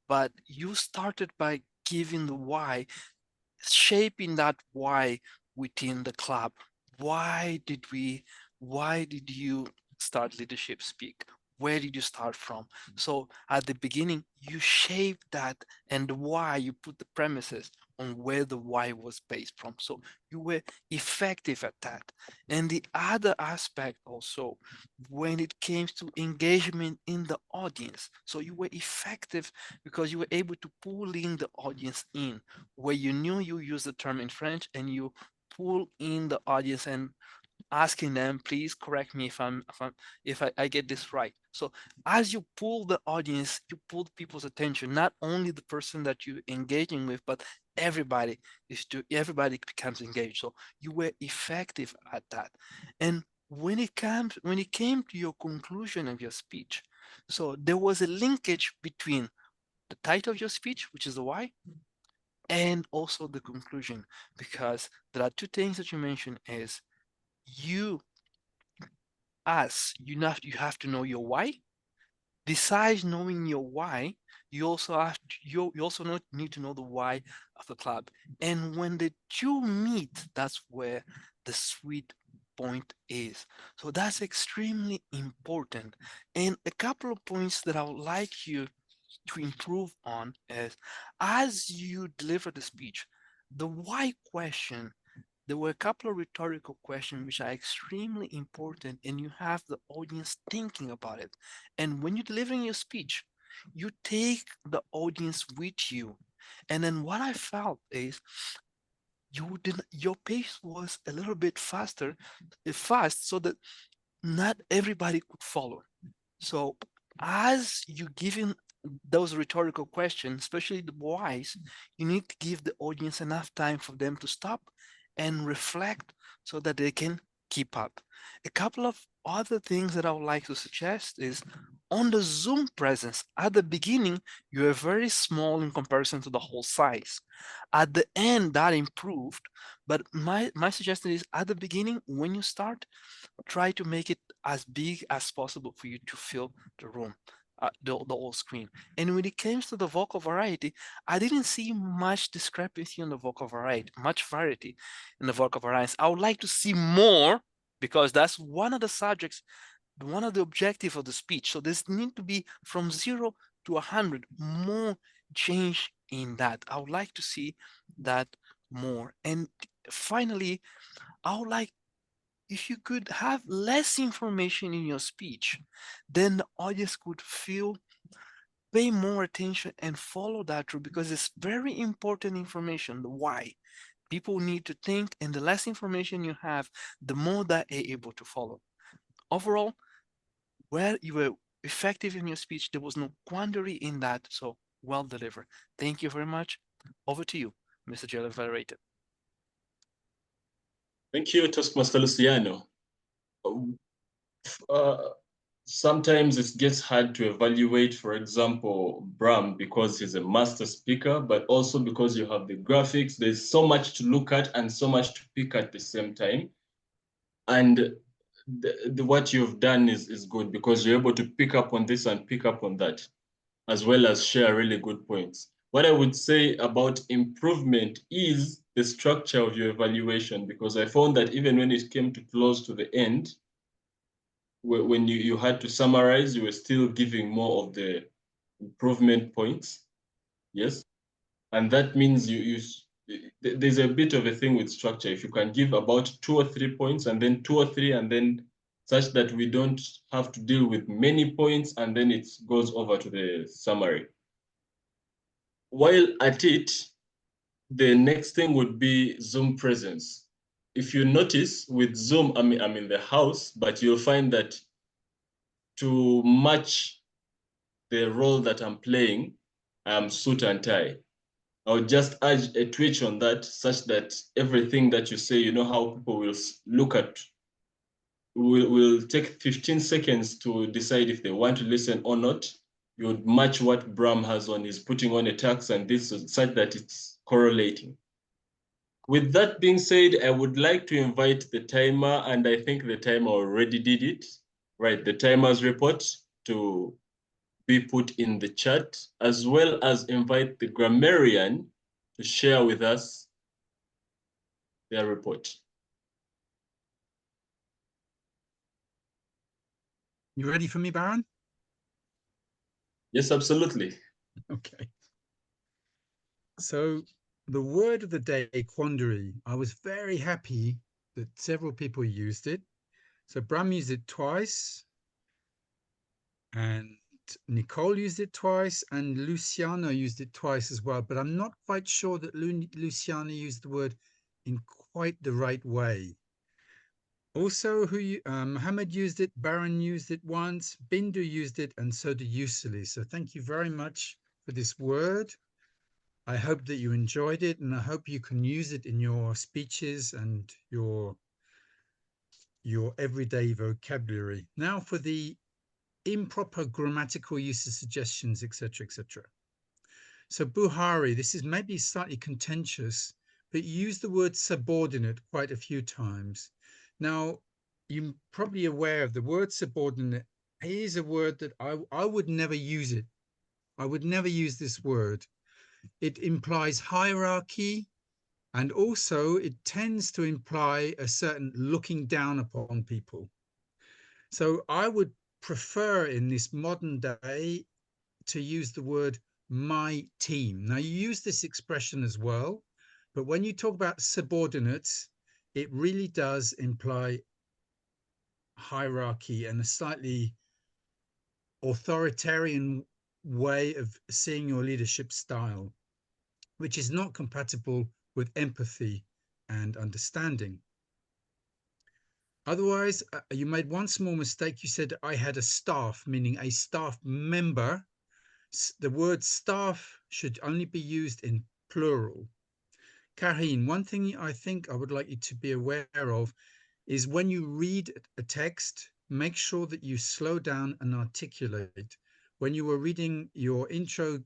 Speaker 14: But you started by giving the why, shaping that why within the club. Why did you start Leadership Speak? Where did you start from? So at the beginning, you shaped that, and the why, you put the premises on where the why was based from. So you were effective at that. And the other aspect also, when it came to engagement in the audience, so you were effective because you were able to pull in the audience in, where you knew you used the term in French and you pull in the audience and asking them, please correct me if I get this right. So as you pull the audience, you pull people's attention, not only the person that you're engaging with, but everybody becomes engaged. So you were effective at that. And when it came to your conclusion of your speech, so there was a linkage between the title of your speech, which is the why, and also the conclusion, because there are two things that you mentioned is you you have to know your why. Besides knowing your why, you also need to know the why of the club. And when the two meet, that's where the sweet point is. So that's extremely important. And a couple of points that I would like you to improve on is, as you deliver the speech, the why question, there were a couple of rhetorical questions which are extremely important, and you have the audience thinking about it. And when you're delivering your speech, you take the audience with you. And then what I felt is your pace was a little bit fast, so that not everybody could follow. So as you giving those rhetorical questions, especially the whys, you need to give the audience enough time for them to stop and reflect so that they can keep up. A couple of other things that I would like to suggest is, on the Zoom presence, at the beginning, you are very small in comparison to the whole size. At the end, that improved, but my suggestion is, at the beginning, when you start, try to make it as big as possible for you to fill the room, the whole screen. And when it comes to the vocal variety, I didn't see much discrepancy in the vocal variety, much variety in the vocal variety. I would like to see more, because that's one of the subjects, one of the objectives of the speech. So there's need to be from 0 to 100 more change in that. I would like to see that more. And finally, I would like, if you could have less information in your speech, then the audience could pay more attention and follow that through, because it's very important information, the why. People need to think, and the less information you have, the more that they're able to follow. Overall, where you were effective in your speech, there was no quandary in that, so well delivered. Thank you very much. Over to you, Mr. General Evaluator.
Speaker 15: Thank you, Toastmaster Luciano. Sometimes it gets hard to evaluate, for example, Brahm, because he's a master speaker, but also because you have the graphics. There's so much to look at and so much to pick at the same time. And what you've done is good, because you're able to pick up on this and pick up on that, as well as share really good points. What I would say about improvement is the structure of your evaluation, because I found that even when it came to close to the end, when you had to summarize, you were still giving more of the improvement points. Yes. And that means there's a bit of a thing with structure. If you can give about 2 or 3 points, and then 2 or 3, and then such that we don't have to deal with many points, and then it goes over to the summary. While at it, the next thing would be Zoom presence. If you notice with Zoom, I'm in the house, but you'll find that to match the role that I'm playing, I'm suit and tie. I would just urge a twitch on that, such that everything that you say, you know how people will look at, will take 15 seconds to decide if they want to listen or not. You would match what Brahm has on. He's putting on a tax and this, such that it's correlating. With that being said, I would like to invite the timer, and I think the timer already did it. Right, the timer's report to be put in the chat, as well as invite the grammarian to share with us their report.
Speaker 7: You ready for me, Baron?
Speaker 15: Yes, absolutely.
Speaker 7: Okay. So the word of the day, quandary. I was very happy that several people used it. So Brahm used it twice, and Nicole used it twice, and Luciano used it twice as well. But I'm not quite sure that Luciano used the word in quite the right way. Also, Mohammed used it, Baron used it once, Bindu used it, and so did Yusuli. So thank you very much for this word. I hope that you enjoyed it, and I hope you can use it in your speeches and your everyday vocabulary. Now for the improper grammatical use of suggestions, etc., etc. So Buhari, this is maybe slightly contentious, but you use the word subordinate quite a few times. Now, you're probably aware of the word subordinate is a word that I would never use it. I would never use this word. It implies hierarchy, and also it tends to imply a certain looking down upon people. So I would prefer in this modern day to use the word my team. Now, you use this expression as well, but when you talk about subordinates, it really does imply hierarchy and a slightly authoritarian way of seeing your leadership style, which is not compatible with empathy and understanding. Otherwise, you made one small mistake. You said I had a staff, meaning a staff member. The word staff should only be used in plural. Karine, one thing I think I would like you to be aware of is when you read a text, make sure that you slow down and articulate. When you were reading your intro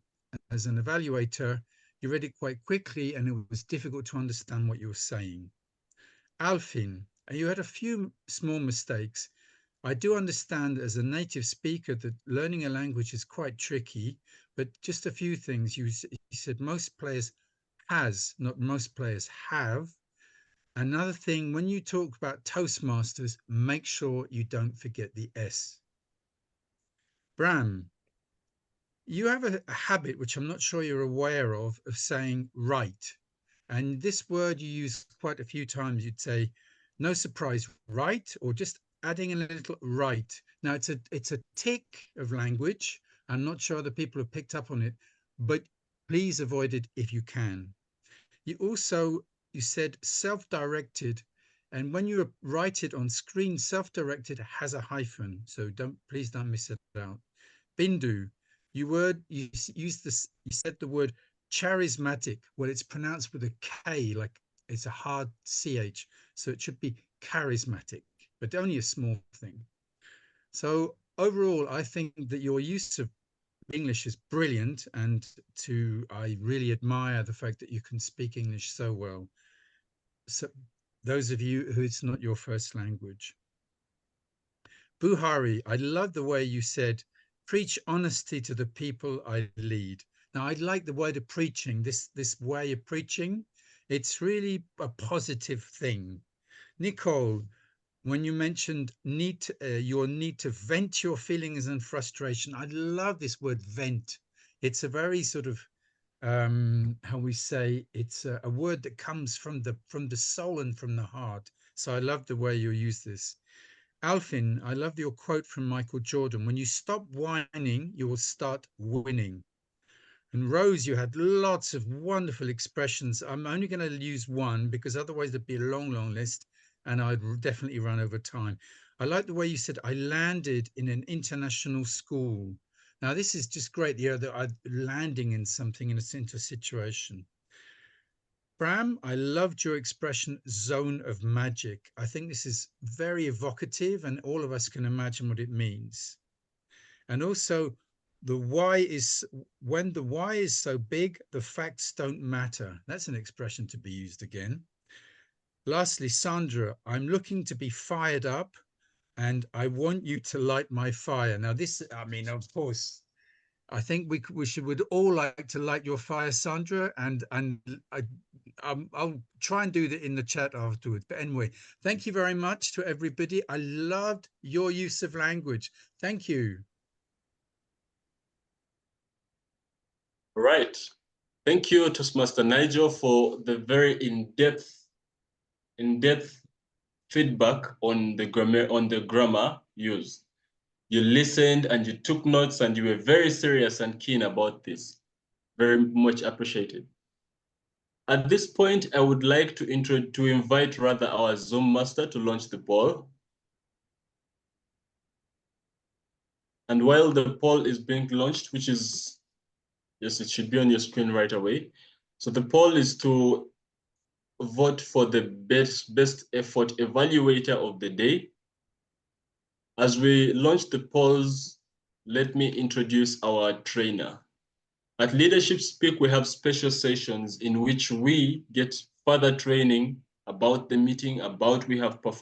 Speaker 7: as an evaluator, you read it quite quickly and it was difficult to understand what you were saying. Alfin, you had a few small mistakes. I do understand as a native speaker that learning a language is quite tricky, but just a few things. You said most players has, not most players have. Another thing, when you talk about Toastmasters, make sure you don't forget the S. Brahm, you have a habit, which I'm not sure you're aware of saying right. And this word you use quite a few times. You'd say, no surprise, right? Or just adding in a little right. Now, it's a tick of language. I'm not sure other people have picked up on it, but please avoid it if you can. You said self-directed, and when you write it on screen, self-directed has a hyphen, so please don't miss it out. Bindu, you said the word charismatic. Well, it's pronounced with a K, like it's a hard CH, so it should be charismatic, but only a small thing. So overall, I think that your use of English is brilliant, and I really admire the fact that you can speak English so well. So those of you who it's not your first language. Buhari, I love the way you said, preach honesty to the people I lead. Now, I like the word of preaching, this way of preaching. It's really a positive thing. Nicole, when you mentioned your need to vent your feelings and frustration, I love this word vent. It's a very sort of, how we say, it's a word that comes from the soul and from the heart. So I love the way you use this. Alfin, I love your quote from Michael Jordan. When you stop whining, you will start winning. And Rose, you had lots of wonderful expressions. I'm only going to use one because otherwise there'd be a long, long list and I'd definitely run over time. I like the way you said, I landed in an international school. Now, this is just great, the idea that I'm landing in something in a situation. Brahm, I loved your expression, zone of magic. I think this is very evocative and all of us can imagine what it means. And also, when the why is so big, the facts don't matter. That's an expression to be used again. Lastly, Sandra, I'm looking to be fired up and I want you to light my fire. Now this, I mean, of course, I think we would all like to light your fire, Sandra, and I'll try and do that in the chat afterwards. But anyway, thank you very much to everybody. I loved your use of language. Thank you.
Speaker 15: Right. Thank you, Toastmaster Nigel, for the very in-depth feedback on the grammar used. You listened and you took notes and you were very serious and keen about this. Very much appreciated. At this point, I would like to invite rather our Zoom master to launch the poll. And while the poll is being launched, which is, yes, it should be on your screen right away. So the poll is to vote for the best effort evaluator of the day. As we launch the polls, let me introduce our trainer. At Leadership Speak, we have special sessions in which we get further training about the meeting, about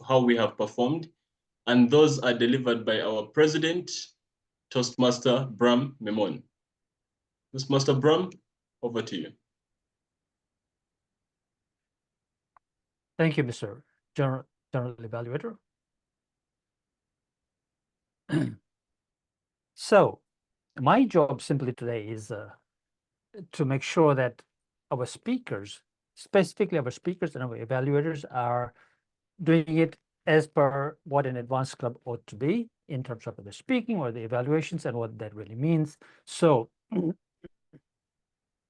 Speaker 15: how we have performed, and those are delivered by our president, Toastmaster Brahm Memone. Toastmaster Brahm, over to you.
Speaker 13: Thank you, Mr. General Evaluator. So, my job simply today is to make sure that our speakers, specifically our speakers and our evaluators, are doing it as per what an advanced club ought to be in terms of the speaking or the evaluations and what that really means. So,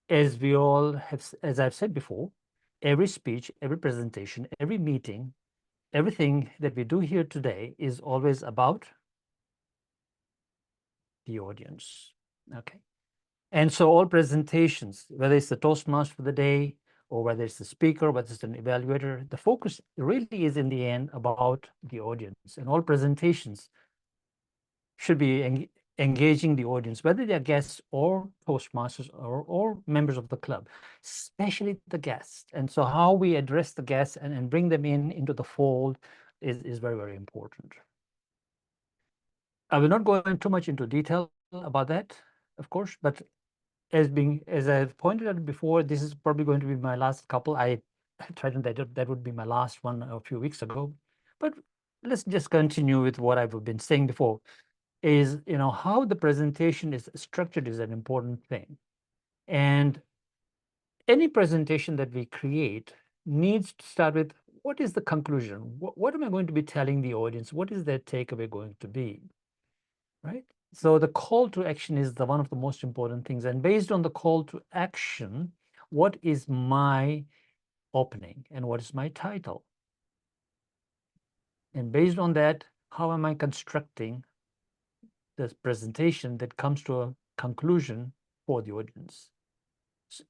Speaker 13: as we all have, as I've said before, every speech, every presentation, every meeting, everything that we do here today is always about the audience. Okay. And so all presentations, whether it's the Toastmaster for the day, or whether it's the speaker, whether it's an evaluator, the focus really is in the end about the audience. And all presentations should be engaging the audience, whether they're guests or Toastmasters or members of the club, especially the guests. And so how we address the guests and bring them into the fold is very, very important. I will not go too much into detail about that, of course, but as I've pointed out before, this is probably going to be my last couple. I tried that would be my last one a few weeks ago, but let's just continue with what I've been saying before. Is how the presentation is structured is an important thing, and any presentation that we create needs to start with what is the conclusion? What am I going to be telling the audience? What is their takeaway going to be? Right. So the call to action is one of the most important things. And based on the call to action, what is my opening and what is my title? And based on that, how am I constructing this presentation that comes to a conclusion for the audience?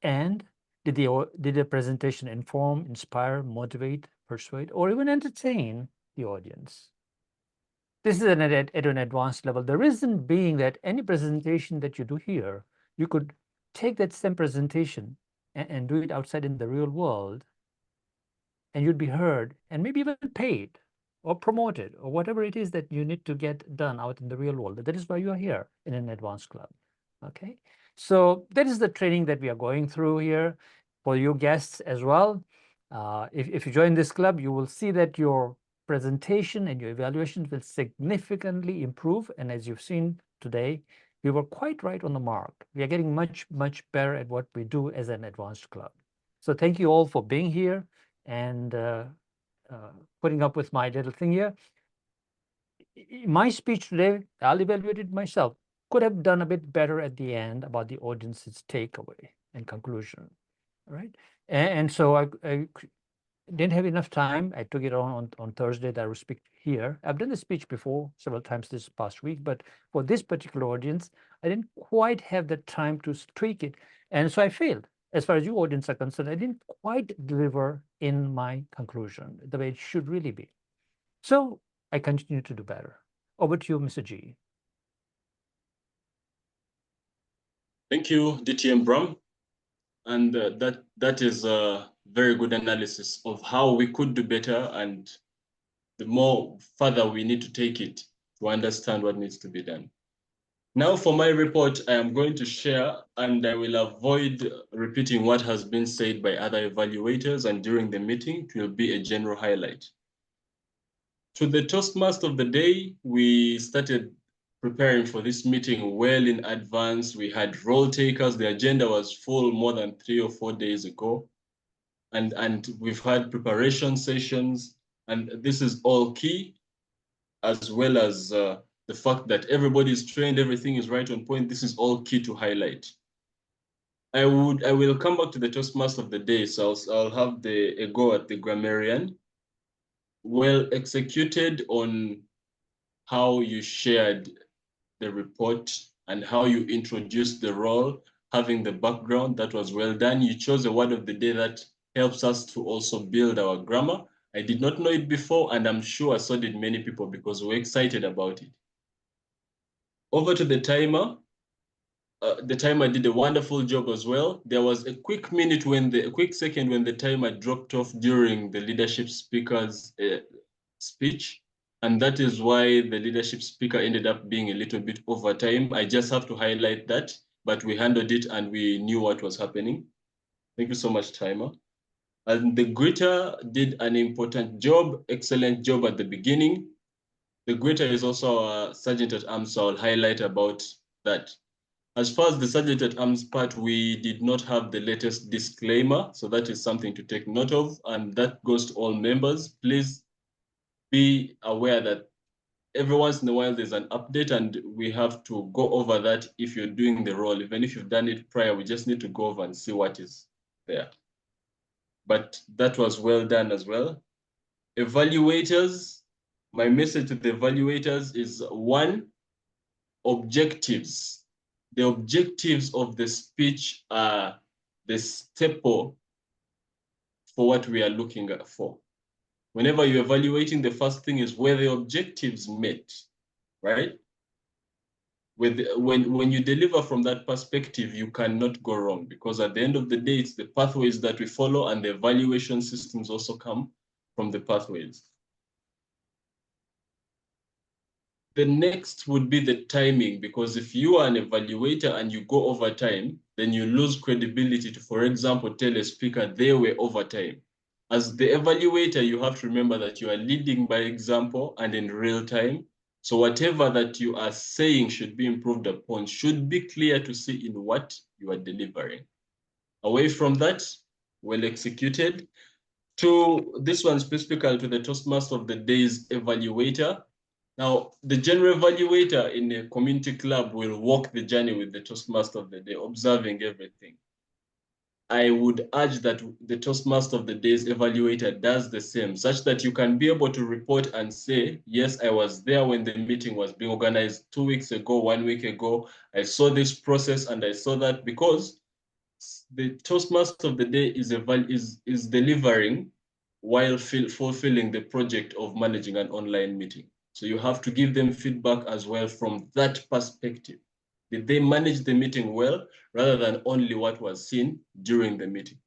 Speaker 13: And did the presentation inform, inspire, motivate, persuade, or even entertain the audience? This is at an advanced level. The reason being that any presentation that you do here, you could take that same presentation and do it outside in the real world, and you'd be heard and maybe even paid or promoted or whatever it is that you need to get done out in the real world. That is why you are here in an advanced club. Okay, so that is the training that we are going through here for you guests as well. If you join this club, you will see that your presentation and your evaluations will significantly improve. And as you've seen today, we were quite right on the mark. We are getting much, much better at what we do as an advanced club. So thank you all for being here and putting up with my little thing here. My speech today, I'll evaluate it myself, could have done a bit better at the end about the audience's takeaway and conclusion, right? And so I didn't have enough time. I took it on Thursday that I will speak here. I've done the speech before several times this past week, but for this particular audience, I didn't quite have the time to tweak it. And so I failed. As far as you audience are concerned, I didn't quite deliver in my conclusion the way it should really be. So I continue to do better. Over to you, Mr. G.
Speaker 15: Thank you, DTM Brahm. And that is a very good analysis of how we could do better, and the more further we need to take it to understand what needs to be done. Now for my report, I am going to share, and I will avoid repeating what has been said by other evaluators, and during the meeting, it will be a general highlight. To the Toastmaster of the day, we started preparing for this meeting well in advance. We had role takers. The agenda was full more than 3 or 4 days ago. And we've had preparation sessions, and this is all key, as well as the fact that everybody is trained, everything is right on point. This is all key to highlight. I will come back to the Toastmaster of the day, so I'll have a go at the grammarian. Well executed on how you shared the report and how you introduced the role, having the background. That was well done. You chose a word of the day that helps us to also build our grammar. I did not know it before, and I'm sure so did many people, because we're excited about it. Over to the timer. the timer did a wonderful job as well. There was a quick second when the timer dropped off during the leadership speaker's speech. And that is why the leadership speaker ended up being a little bit over time. I just have to highlight that, but we handled it and we knew what was happening. Thank you so much, timer. And the greeter did an important job, excellent job at the beginning. The greeter is also a sergeant at arms, so I'll highlight about that. As far as the sergeant at arms part, we did not have the latest disclaimer, so that is something to take note of, and that goes to all members. Please be aware that every once in a while there's an update and we have to go over that if you're doing the role. Even if you've done it prior, we just need to go over and see what is there. But that was well done as well. Evaluators, my message to the evaluators is one, objectives. The objectives of the speech are the staple for what we are looking for. Whenever you're evaluating, the first thing is where the objectives met, right? When you deliver from that perspective, you cannot go wrong, because at the end of the day, it's the pathways that we follow, and the evaluation systems also come from the pathways. The next would be the timing, because if you are an evaluator and you go over time, then you lose credibility to, for example, tell a speaker they were over time. As the evaluator, you have to remember that you are leading by example and in real time. So whatever that you are saying should be improved upon, should be clear to see in what you are delivering. Away from that, well executed. To this one specifically to the Toastmaster of the Day's evaluator. Now, the general evaluator in a community club will walk the journey with the Toastmaster of the Day, observing everything. I would urge that the Toastmaster of the Day's evaluator does the same, such that you can be able to report and say, yes, I was there when the meeting was being organized 2 weeks ago, 1 week ago. I saw this process and I saw that, because the Toastmaster of the Day is delivering while fulfilling the project of managing an online meeting. So you have to give them feedback as well from that perspective. Did they manage the meeting well, rather than only what was seen during the meeting?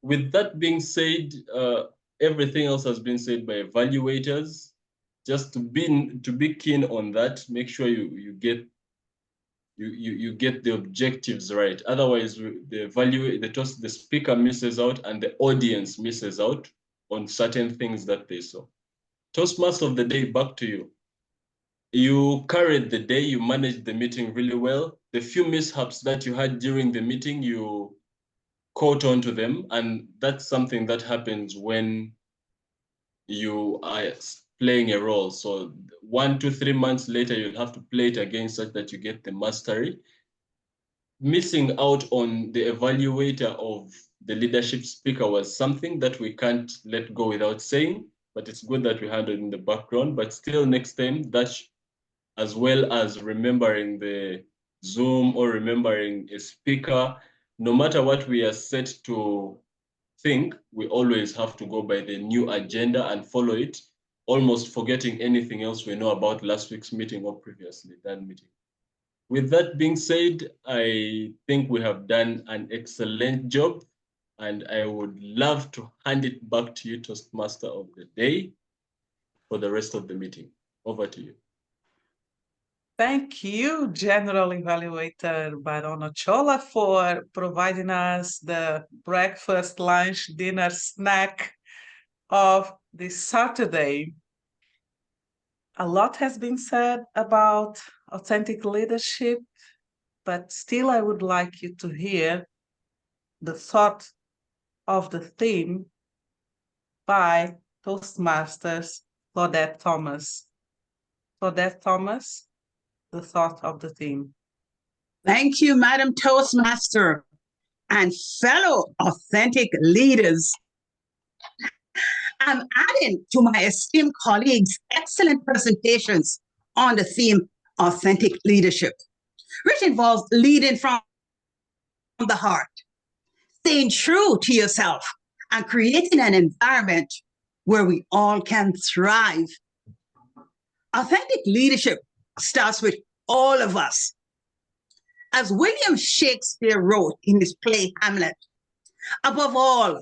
Speaker 15: With that being said, everything else has been said by evaluators. Just to be keen on that, make sure you get the objectives right. Otherwise, the speaker misses out and the audience misses out on certain things that they saw. Toastmaster of the Day, back to you. You carried the day, you managed the meeting really well. The few mishaps that you had during the meeting, you caught on to them. And that's something that happens when you are playing a role. So 1, 2, 3 months later, you'll have to play it again such that you get the mastery. Missing out on the evaluator of the leadership speaker was something that we can't let go without saying, but it's good that we handled in the background. But still, next time, that's as well as remembering the Zoom or remembering a speaker. No matter what we are set to think, we always have to go by the new agenda and follow it, almost forgetting anything else we know about last week's meeting or previously done meeting. With that being said, I think we have done an excellent job, and I would love to hand it back to you, Toastmaster of the Day, for the rest of the meeting. Over to you.
Speaker 2: Thank you, General Evaluator Baron Ochola, for providing us the breakfast, lunch, dinner, snack of this Saturday. A lot has been said about authentic leadership, but still I would like you to hear the thought of the theme by Toastmasters Claudette Thomas. Claudette Thomas, the thought of the theme.
Speaker 18: Thank you, Madam Toastmaster and fellow authentic leaders. I'm adding to my esteemed colleagues' excellent presentations on the theme authentic leadership, which involves leading from the heart, staying true to yourself, and creating an environment where we all can thrive. Authentic leadership starts with all of us As William Shakespeare wrote in his play Hamlet, above all,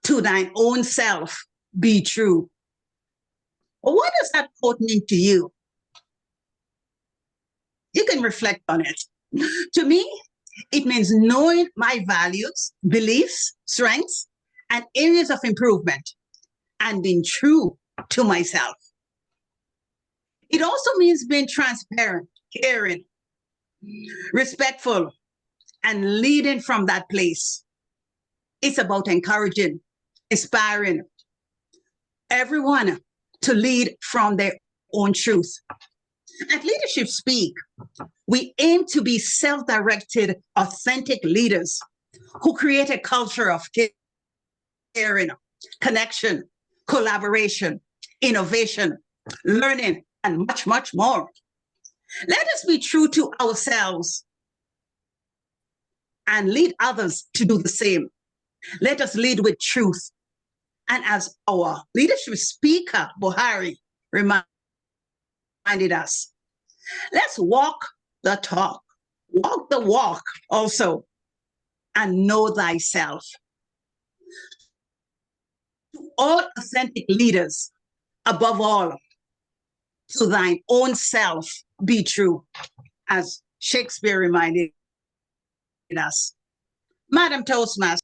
Speaker 18: to thine own self be true. Well, what does that quote mean to you? You can reflect on it. To me, it means knowing my values, beliefs, strengths, and areas of improvement, and being true to myself. It also means being transparent, caring, respectful, and leading from that place. It's about encouraging, inspiring everyone to lead from their own truth. At Leadership Speak, we aim to be self-directed, authentic leaders who create a culture of caring, connection, collaboration, innovation, learning, and much, much more. Let us be true to ourselves and lead others to do the same. Let us lead with truth. And as our leadership speaker, Buhari, reminded us, let's walk the talk, walk the walk also, and know thyself. To all authentic leaders, above all, to thine own self be true, as Shakespeare reminded us. Madam Toastmaster.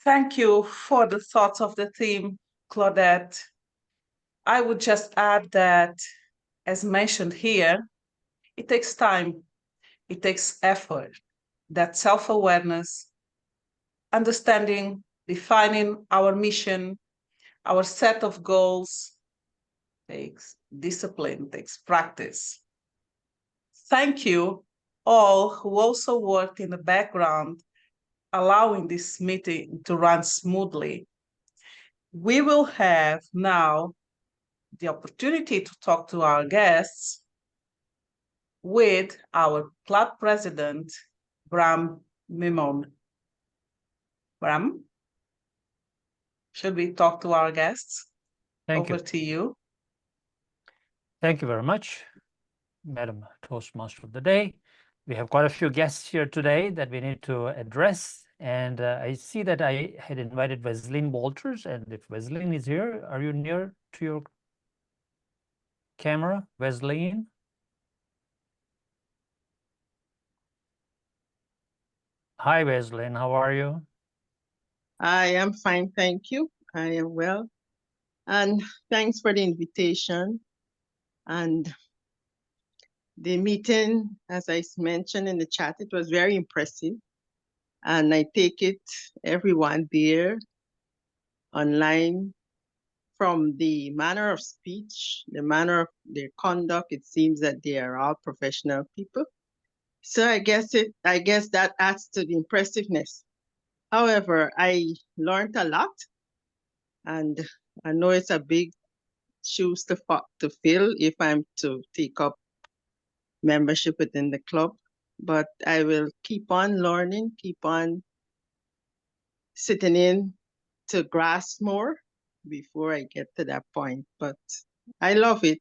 Speaker 2: Thank you for the thoughts of the theme, Claudette. I would just add that, as mentioned here, it takes time, it takes effort, that self-awareness, understanding, defining our mission, our set of goals, takes discipline, takes practice. Thank you all who also worked in the background, allowing this meeting to run smoothly. We will have now the opportunity to talk to our guests with our club president, Brahm Memone. Brahm, should we talk to our guests?
Speaker 13: Thank
Speaker 2: Over
Speaker 13: you.
Speaker 2: to you.
Speaker 13: Thank you very much, Madam Toastmaster of the Day. We have quite a few guests here today that we need to address. And I see that I had invited Wesleyne Walters. And if Wesleyne is here, are you near to your camera, Wesleyne? Hi, Wesleyne. How are you?
Speaker 19: I am fine, thank you. I am well. And thanks for the invitation. And the meeting, as I mentioned in the chat, it was very impressive. And I take it everyone there online, from the manner of speech, the manner of their conduct, it seems that they are all professional people. So I guess that adds to the impressiveness. However, I learned a lot, and I know it's a big shoes to fill if I'm to take up membership within the club, but I will keep on learning, keep on sitting in to grasp more before I get to that point. But I love it.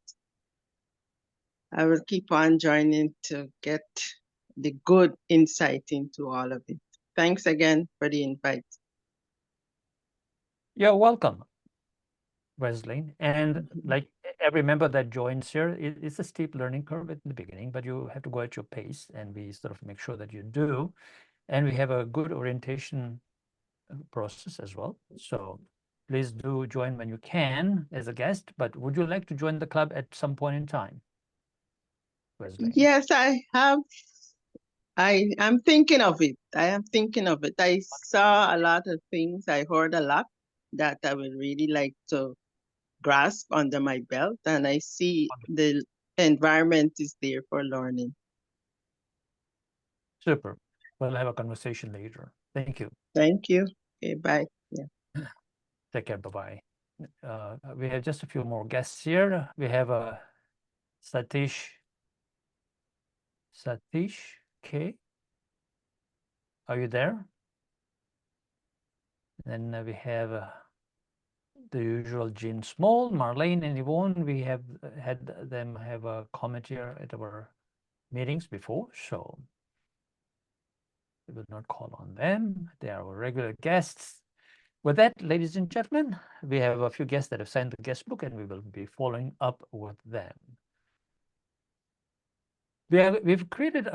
Speaker 19: I will keep on joining to get the good insight into all of it. Thanks again for the invite.
Speaker 13: You're welcome, Wesleyne. And like every member that joins here, it's a steep learning curve at the beginning, but you have to go at your pace, and we sort of make sure that you do. And we have a good orientation process as well. So please do join when you can as a guest, but would you like to join the club at some point in time, Wesleyne?
Speaker 19: Yes, I have. I am thinking of it. I am thinking of it. I saw a lot of things. I heard a lot that I would really like to grasp under my belt, and I see the environment is there for learning.
Speaker 13: Super. We'll have a conversation later. Thank you.
Speaker 19: Thank you. Okay, bye. Yeah.
Speaker 13: Take care. Bye-bye. We have just a few more guests here. We have Satish K. Are you there? Then we have the usual Jean Small, Marlene, and Yvonne. We have had them have a comment here at our meetings before, so we will not call on them. They are our regular guests. With that, ladies and gentlemen, we have a few guests that have signed the guest book, and we will be following up with them. We've created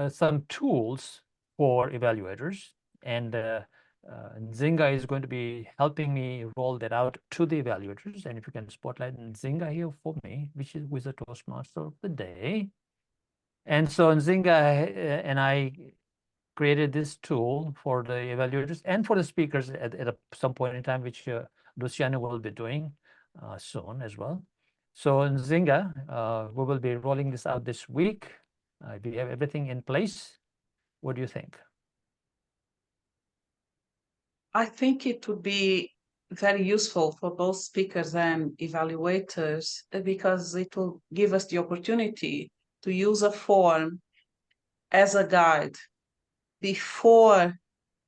Speaker 13: some tools for evaluators, and Nzinga is going to be helping me roll that out to the evaluators. And if you can spotlight Nzinga here for me, which is with the Toastmaster of the day. And so Nzinga and I created this tool for the evaluators and for the speakers at some point in time, which Luciano will be doing soon as well. So Nzinga, we will be rolling this out this week. We have everything in place. What do you think?
Speaker 2: I think it would be very useful for both speakers and evaluators because it will give us the opportunity to use a form as a guide before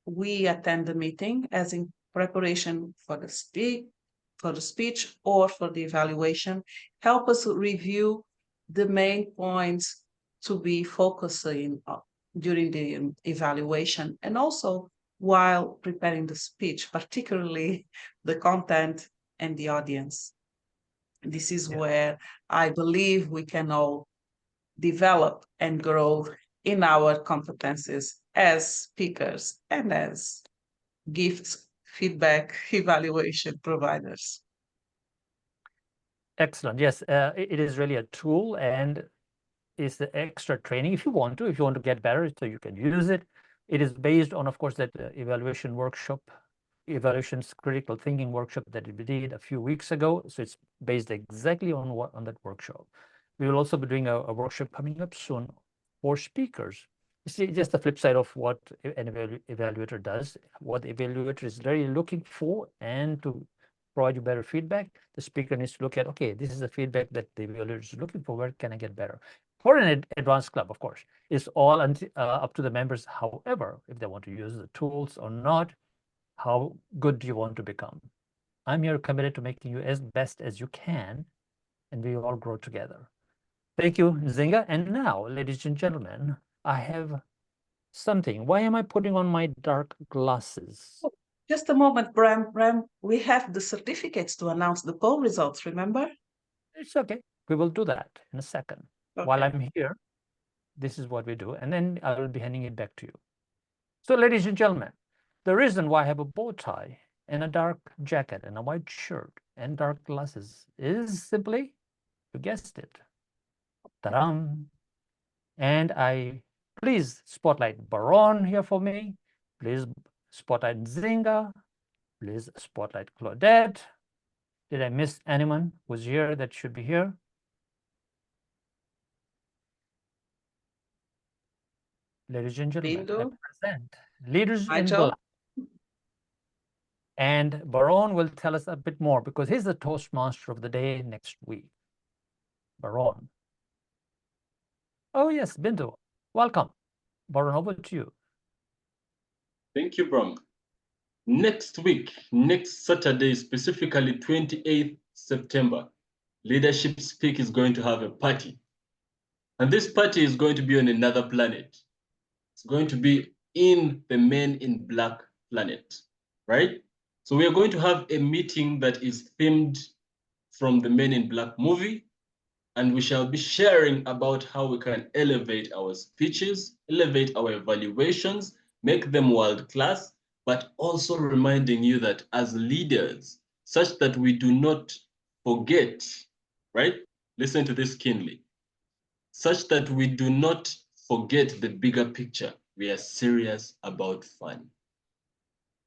Speaker 2: we attend the meeting, as in preparation for the speech or for the evaluation. Help us review the main points to be focusing on during the evaluation, and also while preparing the speech, particularly the content and the audience. This is where I believe we can all develop and grow in our competencies as speakers and as gifts, feedback, evaluation providers.
Speaker 13: Excellent. Yes, it is really a tool, and is the extra training if you want to get better, so you can use it. It is based on, of course, that evaluation workshop, evaluations critical thinking workshop that we did a few weeks ago. So it's based exactly on that workshop. We will also be doing a workshop coming up soon for speakers. You see, just the flip side of what an evaluator does, what the evaluator is really looking for, and to provide you better feedback, the speaker needs to look at, okay, this is the feedback that the evaluator is looking for, where can I get better? For an advanced club, of course, it's all up to the members. However, if they want to use the tools or not, how good do you want to become? I'm here committed to making you as best as you can, and we all grow together. Thank you, Nzinga. And now, ladies and gentlemen, I have something. Why am I putting on my dark glasses?
Speaker 2: Oh, just a moment, Brahm. We have the certificates to announce the poll results, remember?
Speaker 13: It's okay. We will do that in a second. Okay. While I'm here, this is what we do, and then I will be handing it back to you. So, ladies and gentlemen, the reason why I have a bow tie and a dark jacket and a white shirt and dark glasses is simply, you guessed it, ta-dam. And I please spotlight Baron here for me. Please spotlight Nzinga. Please spotlight Claudette. Did I miss anyone who's here that should be here? Ladies and gentlemen, I present Leaders in Black. And Baron will tell us a bit more because he's the Toastmaster of the day next week. Baron. Oh, yes, Bindu. Welcome. Baron, over to you.
Speaker 15: Thank you, Brahm. Next week, next Saturday, specifically 28th September, Leadership Speak is going to have a party. And this party is going to be on another planet. It's going to be in the Men in Black planet, right? So we are going to have a meeting that is themed from the Men in Black movie, and we shall be sharing about how we can elevate our speeches, elevate our evaluations, make them world-class, but also reminding you that as leaders, such that we do not forget, right? Listen to this keenly. Such that we do not forget the bigger picture. We are serious about fun.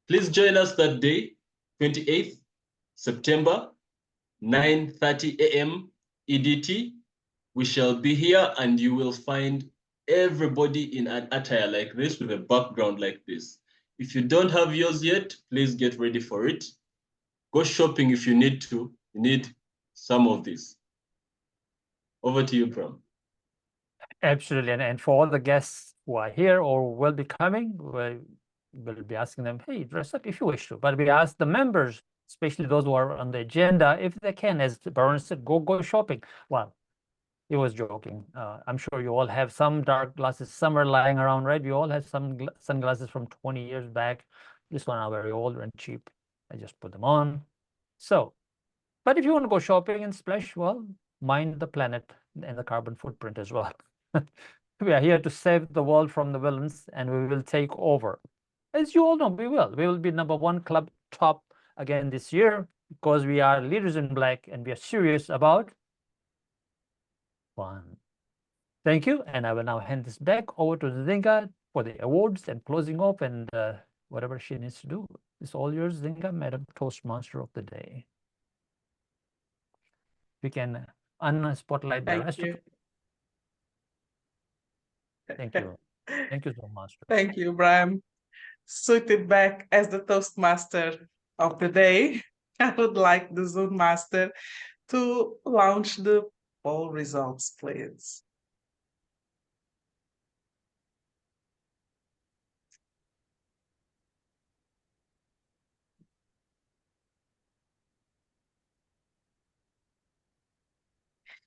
Speaker 15: Please join us that day, 28th September, 9:30 a.m. EDT. We shall be here and you will find everybody in an attire like this with a background like this. If you don't have yours yet, please get ready for it. Go shopping if you need to. You need some of this. Over to you, Brahm.
Speaker 13: Absolutely. And for all the guests who are here or will be coming, we'll be asking them, hey, dress up if you wish to. But we ask the members especially those who are on the agenda, if they can, as Baron said, go shopping. Well, he was joking. I'm sure you all have some dark glasses somewhere lying around, right? We all have some sunglasses from 20 years back. This one are very old and cheap. I just put them on. So, but if you want to go shopping and splash, well, mind the planet and the carbon footprint as well. We are here to save the world from the villains, and we will take over. As you all know, we will. We will be #1 club top again this year because we are leaders in black and we are serious about fun. Thank you, and I will now hand this back over to Nzinga for the awards and closing off and whatever she needs to do. It's all yours, Nzinga, Madam Toastmaster of the day. We can unspotlight the rest of it. Thank you. Thank you so much.
Speaker 2: Thank you, Brahm. Suited back as the Toastmaster of the day, I would like the Zoom Master to launch the poll results, please.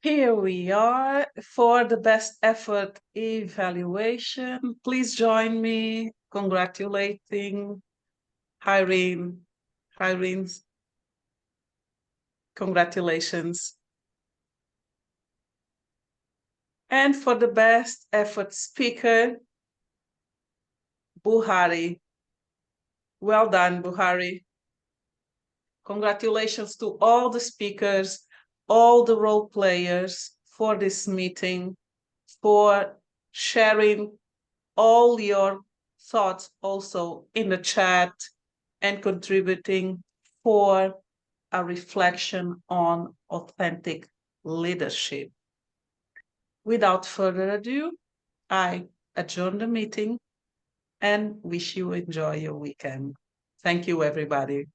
Speaker 2: Here we are for the best effort evaluation. Please join me congratulating Irene. Irene's congratulations. And for the best effort speaker, Buhari. Well done, Buhari. Congratulations to all the speakers, all the role players for this meeting, for sharing all your thoughts also in the chat and contributing for a reflection on authentic leadership. Without further ado, I adjourn the meeting and wish you enjoy your weekend. Thank you, everybody.